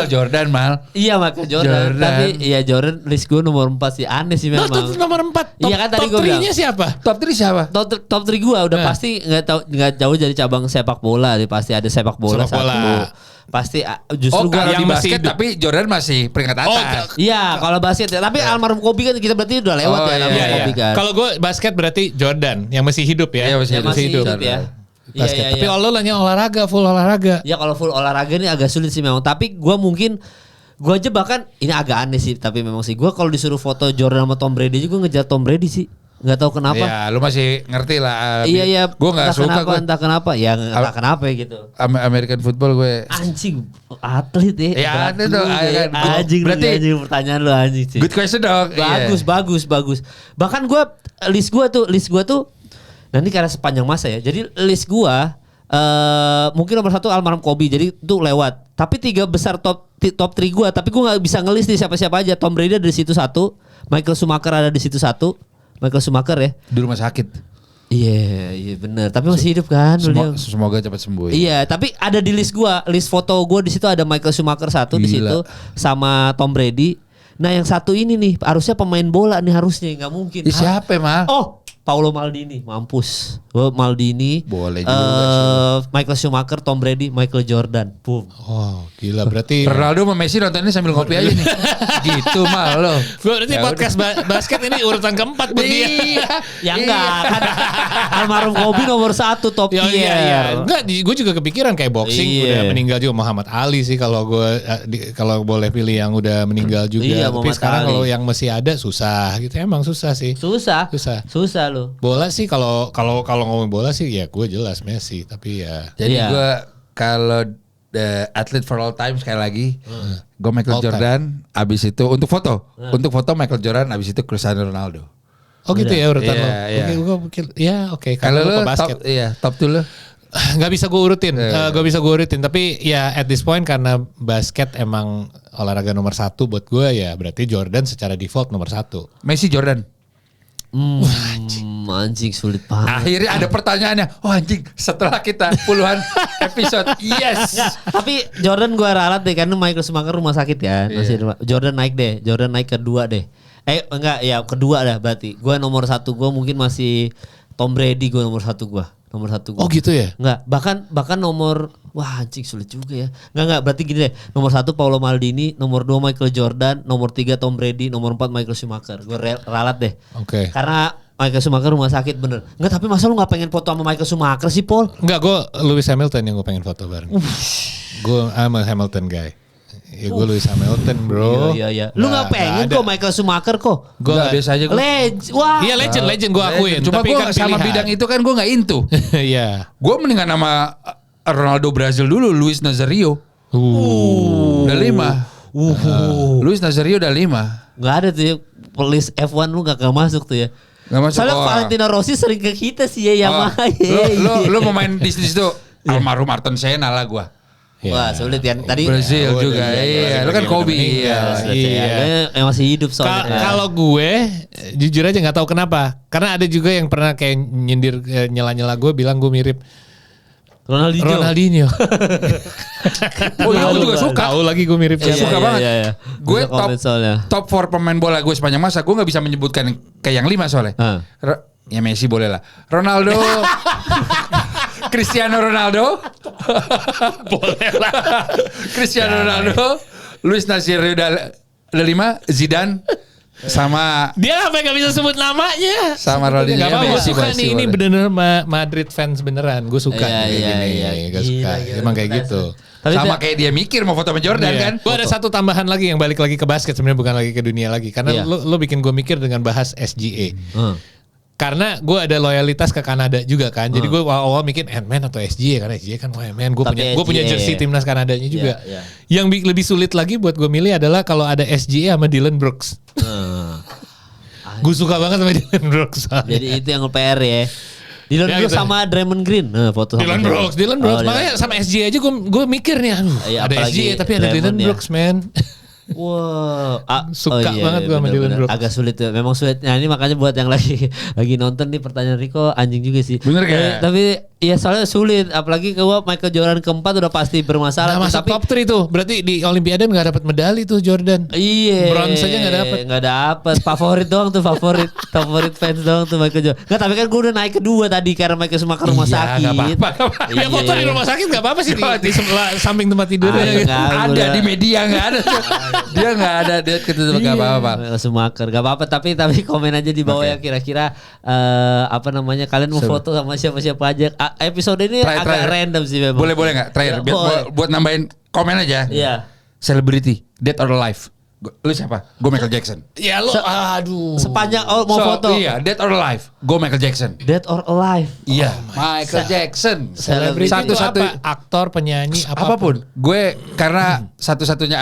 Jordan mal. Iya Michael Jordan. Tapi iya Jordan list gue nomor 4 sih. Aneh sih memang. Nomor 4. Iya kan tadi gue bilang. Top 3-nya siapa? Top 3 siapa? Top 3 gue udah pasti enggak jauh dari cabang sepak bola. Pasti ada sepak bola satu. Pasti justru gue yang basket tapi Jordan masih peringkat atas. Iya kalau basket ya. Tapi almarhum Kobe kan kita berarti udah lewat Kobe kan. Kalau gue basket berarti Jordan yang masih hidup ya. Masih hidup ya. Basket. Tapi lo nanya olahraga, full olahraga. Ya kalau full olahraga ini agak sulit sih memang. Tapi gue mungkin gue aja bahkan ini agak aneh sih. Tapi memang sih gue kalau disuruh foto Jordan sama Tom Brady juga ngejar Tom Brady sih. Nggak tahu kenapa. Ya lu masih ngerti lah. Iya. Gue nggak suka. Entah kenapa. Ya entah kenapa ya gitu. American football gue. Anjing atlet ya. Ya ada tuh. Anjing pertanyaan lu anjing sih. Good question dong. Bagus. Bahkan gue list gue tuh. Nanti karena sepanjang masa ya. Jadi list gue mungkin nomor 1 almarhum Kobe. Jadi itu lewat. Tapi 3 besar top 3 gue. Tapi gue nggak bisa ngelis nih siapa-siapa aja. Tom Brady ada di situ 1. Michael Schumacher ada di situ 1. Michael Schumacher ya. Di rumah sakit. Iya benar. Tapi masih hidup kan. Semoga cepat sembuh. Iya, tapi ada di list gua, list foto gua di situ ada Michael Schumacher 1 di situ sama Tom Brady. Nah, yang satu ini nih harusnya pemain bola nih harusnya nggak mungkin. Siapa mal? Oh, Paolo Maldini, mampus. Maldini. Boleh juga. Michael Schumacher, Tom Brady, Michael Jordan. Boom. Oh, gila berarti Ronaldo sama Messi nontonnya sambil ngopi aja nih. Gitu mal lo. Berarti podcast basket ini urutan keempat buat dia. Ya enggak kan. Almarhum Kobe nomor 1 top tier. Iya. Enggak, gue juga kepikiran kayak boxing udah meninggal juga Muhammad Ali sih kalau gue kalau boleh pilih yang udah meninggal juga. Iya, tapi sekarang kalau yang masih ada susah gitu. Emang susah sih. Susah loh. Bola sih kalau ngomong bola sih ya gue jelas Messi tapi ya. Jadi gue kalau atlet for all time sekali lagi, gue Michael Jordan, abis itu untuk foto Michael Jordan, abis itu Cristiano Ronaldo. Oh gitu ya urutan lo. Oke, oke. Kalau lo basket, top 2 lo. Gak bisa gue urutin, tapi ya at this point karena basket emang olahraga nomor 1 buat gue ya berarti Jordan secara default nomor 1. Messi Jordan. Anjing sulit banget. Akhirnya ada pertanyaannya. Oh anjing, setelah kita puluhan episode. Yes. Tapi Jordan gue ralat deh karena Michael Schumacher rumah sakit kan. Jordan naik deh. Jordan naik kedua deh. Enggak ya kedua dah berarti. Gue nomor 1 gue mungkin masih Tom Brady gue nomor 1 gue. Oh gitu ya? Enggak, bahkan nomor wah anjing sulit juga ya. Enggak berarti gini deh. Nomor 1 Paolo Maldini, nomor 2 Michael Jordan, nomor 3 Tom Brady, nomor 4 Michael Schumacher. Gue ralat deh. Oke. Karena Michael Schumacher rumah sakit bener. Enggak, tapi masa lu gak pengen foto sama Michael Schumacher sih, Paul? Enggak, gue Lewis Hamilton yang gue pengen foto bareng. Gue I'm a Hamilton guy. Ya gue Lewis Hamilton bro. Iya. Lu gak pengen kok Michael Schumacher kok? Gue gak biasa aja. Iya legend gue akuin. Cuma gue kan sama bidang itu kan gue gak into. Iya. Gue mendingan nama Ronaldo Brazil dulu, Luis Nazario. Udah 5. Luis Nazario udah 5. Gak ada tuh ya, list F1 lu gak masuk tuh ya. Gak masuk. Soalnya Valentino Rossi sering ke kita sih ya Yamaha. Lu mau main di situ almarhum Ayrton Senna lah gue. Wah sulit ya tadi Brazil juga. Iya, lu kan Kobe. Iya. Yang masih hidup soalnya. Kalau gue jujur aja nggak tahu kenapa. Karena ada juga yang pernah kayak nyindir nyela-nyela gue bilang gue mirip Ronaldinho. Oh iya, gue juga suka. Tahu lagi gue mirip siapa. Suka banget. Gue top 4 pemain bola gue sepanjang masa. Gue nggak bisa menyebutkan kayak yang 5 soalnya. Ya Messi boleh lah. Ronaldo. Cristiano Ronaldo. Boleh lah. Cristiano Ronaldo. Luis Nazario udah 5. Zidane. Sama dia apa gak bisa sebut namanya? Sama Ronaldinho. Gak apa-apa, gue suka nih ini bener-bener Madrid fans beneran. Gue suka gak suka. Emang kayak gitu. Sama kayak dia mikir mau foto sama Jordan kan. Gue ada satu tambahan lagi yang balik lagi ke basket sebenarnya bukan lagi ke dunia lagi. Karena lo bikin gue mikir dengan bahas SGA. Karena gue ada loyalitas ke Kanada juga kan. Jadi gue awal mikir Ant-Man atau SGA. Karena SGA kan man, gue punya jersey timnas Kanadanya juga. Yang lebih sulit lagi buat gue milih adalah kalau ada SGA sama Dylan Brooks. Gue suka banget sama Dylan Brooks. Jadi itu yang PR ya. Dylan Brooks sama Draymond Green. Foto sama Dylan Brooks. Makanya sama SGA aja gue mikir nih. Aduh ada SGA tapi ada Dylan Brooks man. Wow, suka banget gue sama Dylan Brooks. Agak sulit tuh, memang sulit. Nah ini makanya buat yang lagi nonton nih pertanyaan Rico anjing juga sih. Bener gak? Tapi ya soalnya sulit, apalagi kalau Michael Jordan keempat udah pasti bermasalah. Nah, masuk top 3 tuh, berarti di Olimpiade nggak dapat medali tuh Jordan. Iya. Bronze aja nggak dapat. Nggak dapat. Favorit doang tuh, favorit fans doang tuh Michael Jordan. Nggak, tapi kan gue udah naik kedua tadi karena Michael Schumacher rumah sakit. Nggak apa-apa. Ya foto di rumah sakit nggak apa-apa sih di sebelah samping tempat tidurnya. Ada di media nggak ada. Dia nggak ada, dia ketutup nggak apa-apa. Schumacher nggak apa-apa, tapi komen aja di bawah ya kira-kira apa namanya, kalian mau foto sama siapa-siapa aja. Episode ini agak random sih memang. Boleh nggak terakhir buat nambahin komen aja. Iya. Celebrity, dead or alive. Lu siapa? Gue Michael Jackson. Ya lu aduh. Sepanjang mau foto. Iya, dead or alive. Gue Michael Jackson. Dead or alive. Iya, Michael Jackson. Celebrity satu-satu aktor, penyanyi, apapun. Gue karena satu-satunya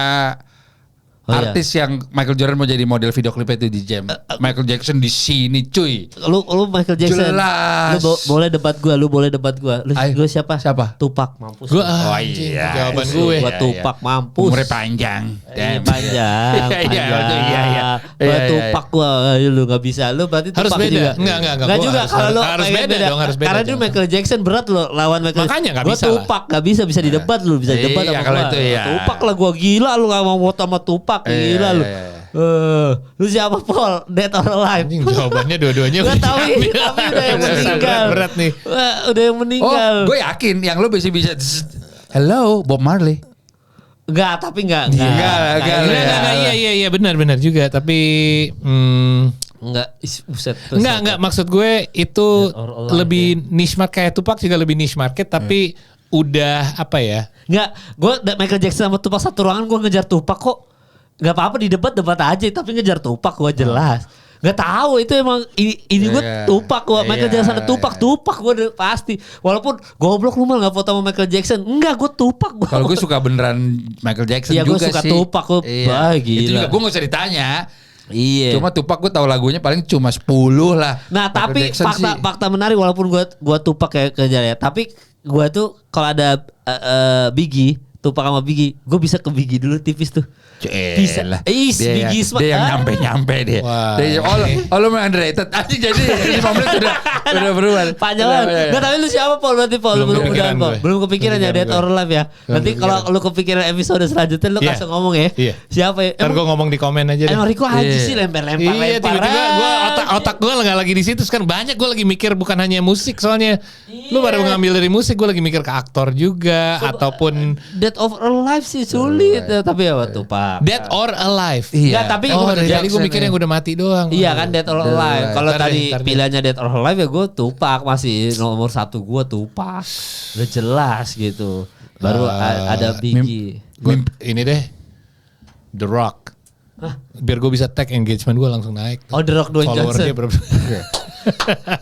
artis yang Michael Jordan mau jadi model video klipnya itu di Jam. Michael Jackson di sini cuy. Lu Michael Jackson. Jelas. Lu boleh debat gua, lu gue siapa? Tupac. Mampus. Gua iya. Jawaban gue. Gua Tupac mampus. Umurnya panjang. Panjang. Iya. Gua Tupac gua, lu enggak bisa. Lu berarti harus Tupac beda. juga. Enggak juga kalau lu harus beda dong, harus beda. Karena dulu Michael Jackson berat lo lawan Michael. Makanya enggak bisa. Gua Tupac enggak bisa didebat lu, bisa debat sama gua. Tupac lah gua, gila lu enggak mau foto sama Tupac, gila lu. Lu siapa Paul? Dead or alive? Anjing, jawabannya dua-duanya gak tahu tapi udah yang meninggal. Berat nih. Udah yang meninggal. Oh, gue yakin yang lu bisa hello Bob Marley. Enggak, tapi enggak. Iya benar juga, tapi enggak, buset. Enggak, maksud gue itu lebih niche market, kayak Tupac juga lebih niche market, tapi udah apa ya? Enggak, gue Michael Jackson sama Tupac satu ruangan, gue ngejar Tupac kok. Gak apa-apa, di debat aja, tapi ngejar Tupac gue jelas. Gak tahu itu emang ini gue Tupac gue, Michael Jackson ada Tupac gue pasti. Walaupun goblok lu malah gak foto sama Michael Jackson. Enggak, gue Tupac gue. Kalau gue suka beneran Michael Jackson juga sih. Iya, gue suka Tupac gue. Gila. Itu juga gue gak usah ditanya. Iya. Cuma Tupac gue tahu lagunya paling cuma 10 lah. Nah, tapi fakta menarik, walaupun gue Tupac kayak kejar ya, tapi gue tuh kalau ada Biggie, Tupac sama Biggie, gue bisa ke Biggie dulu tipis tuh. Bisa lah. Biggie dia yang nyampe dia. Lu main underrated. Jadi 5 menit udah berubah. Panjang banget. Enggak, tapi lu siapa Paul? Berarti Paul belum kepikiran ya Dead or Alive ya. Nanti kalau lu kepikiran episode selanjutnya lu langsung ngomong ya. Siapa ya? Ntar gue ngomong di komen aja deh. Emang Rico aja sih lempar-lempar. Iya, tiba-tiba gue otak gue nggak lagi di situ. Sekarang banyak gue lagi mikir bukan hanya musik soalnya. Lu baru ngambil dari musik, gue lagi mikir ke aktor juga ataupun Dead or Alive sih sulit tapi ya waktu Pak. Dead or Alive. Iya. Tapi jadi gue mikir yang udah mati doang. Iya kan, Dead or Alive. Kalau tadi pilihannya Dead or Alive ya gue Tupac, masih nomor 1 gue Tupac. Udah jelas gitu. Baru ada Biggie. Ini deh, The Rock. Biar gue bisa tag engagement gue langsung naik. Oh, The Rock, Dwayne Johnson.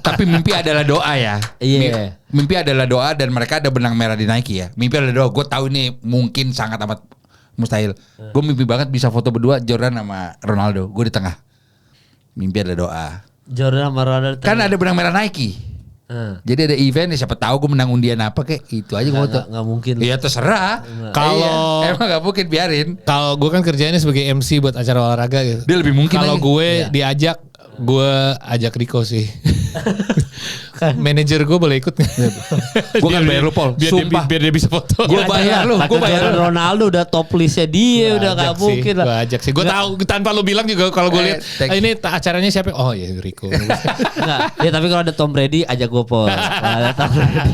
Tapi mimpi adalah doa ya. Iya. Mimpi adalah doa dan mereka ada benang merah di Nike ya. Mimpi adalah doa. Gue tahu ini mungkin sangat amat mustahil. Gue mimpi banget bisa foto berdua Jordan sama Ronaldo. Gue di tengah. Mimpi adalah doa. Jordan sama Ronaldo. Kan ada benang merah Nike. Jadi ada event, siapa tahu gue menang undian apa kayak itu aja gue tuh. Nggak mungkin. Iya terserah. Kalau emang nggak mungkin, biarin. Kalau gue kan kerjanya sebagai MC buat acara olahraga gitu. Dia lebih mungkin. Kalau gue diajak, gue ajak Rico sih. Manajer gue boleh ikut nggak? Gue kan bayar lu Paul. Biar dia bisa foto. Gue bayar lu. Gue bayar lu. Ronaldo udah top listnya dia, udah nggak mungkin lah. Gue ajak sih. Gue tahu tanpa lu bilang juga kalau gue lihat ini acaranya siapa? Oh ya Rico. Nggak. Ya tapi kalau ada Tom Brady ajak gue Paul. Ada Tom Brady.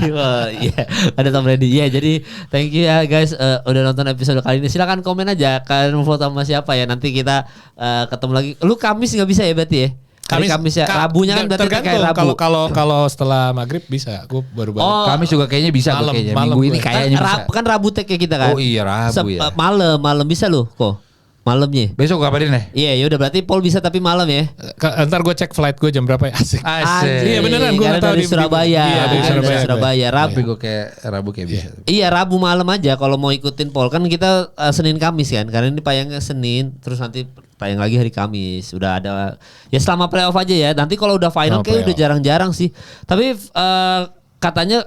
Iya, ada Tom Brady. Iya, jadi thank you ya guys udah nonton episode kali ini. Silakan komen aja kalian mau foto sama siapa ya. Nanti kita ketemu lagi. Lu Kamis nggak bisa ya berarti ya? Kamis ya. Rabunya kan berarti kayak Rabu. Kalau setelah maghrib bisa. Gue baru balik. Kamis juga kayaknya bisa. Minggu ini kayaknya bisa. Kan Rabu tag kayak kita kan. Oh iya Rabu ya. Malam bisa lu kok. Malamnya. Besok kabarin deh. Iya, udah berarti Paul bisa tapi malam ya. Ntar gue cek flight gue jam berapa ya. Asik. Iya beneran gue tahu di Surabaya. Iya, di Surabaya. Rabu. Tapi gue kayak Rabu kayak bisa. Iya, Rabu malam aja kalau mau ikutin Paul. Kan kita Senin Kamis kan. Karena ini tayangnya Senin, terus nanti tayang lagi hari Kamis. Udah ada ya selama playoff aja ya. Nanti kalau udah final kayak udah jarang-jarang sih. Tapi katanya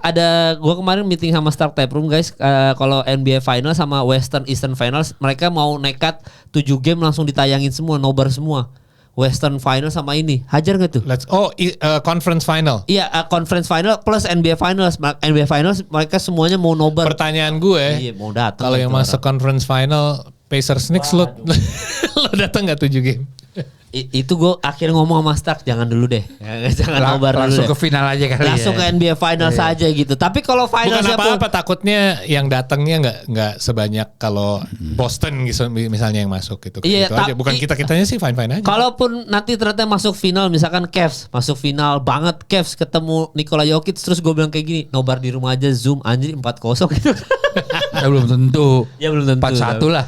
gue kemarin meeting sama Stark Taproom guys, kalau NBA Final sama Western Eastern Finals mereka mau nekat 7 game langsung ditayangin semua, nobar semua. Western Final sama ini hajar gak tuh? Conference Final. Iya, Conference Final plus NBA Finals. NBA Finals mereka semuanya mau nobar. Pertanyaan gue, mau datang. Kalau yang masuk Conference Final Pacers Knicks lo datang nggak 7 game? Itu gue akhirnya ngomong sama Stark, jangan dulu deh, jangan nobar dulu. Langsung ke final aja kali. Langsung ke NBA Final saja gitu. Tapi kalau final bukan apa-apa, takutnya yang datangnya nggak sebanyak kalau Boston gitu misalnya yang masuk gitu. Iya, gitu aja. Bukan kitanya sih fine aja. Kalaupun nanti ternyata masuk final, misalkan Cavs masuk final banget, Cavs ketemu Nikola Jokic, terus gue bilang kayak gini, nobar di rumah aja Zoom anjir 4-0 gitu. Ya belum tentu. Ya belum tentu. 4-1 lah.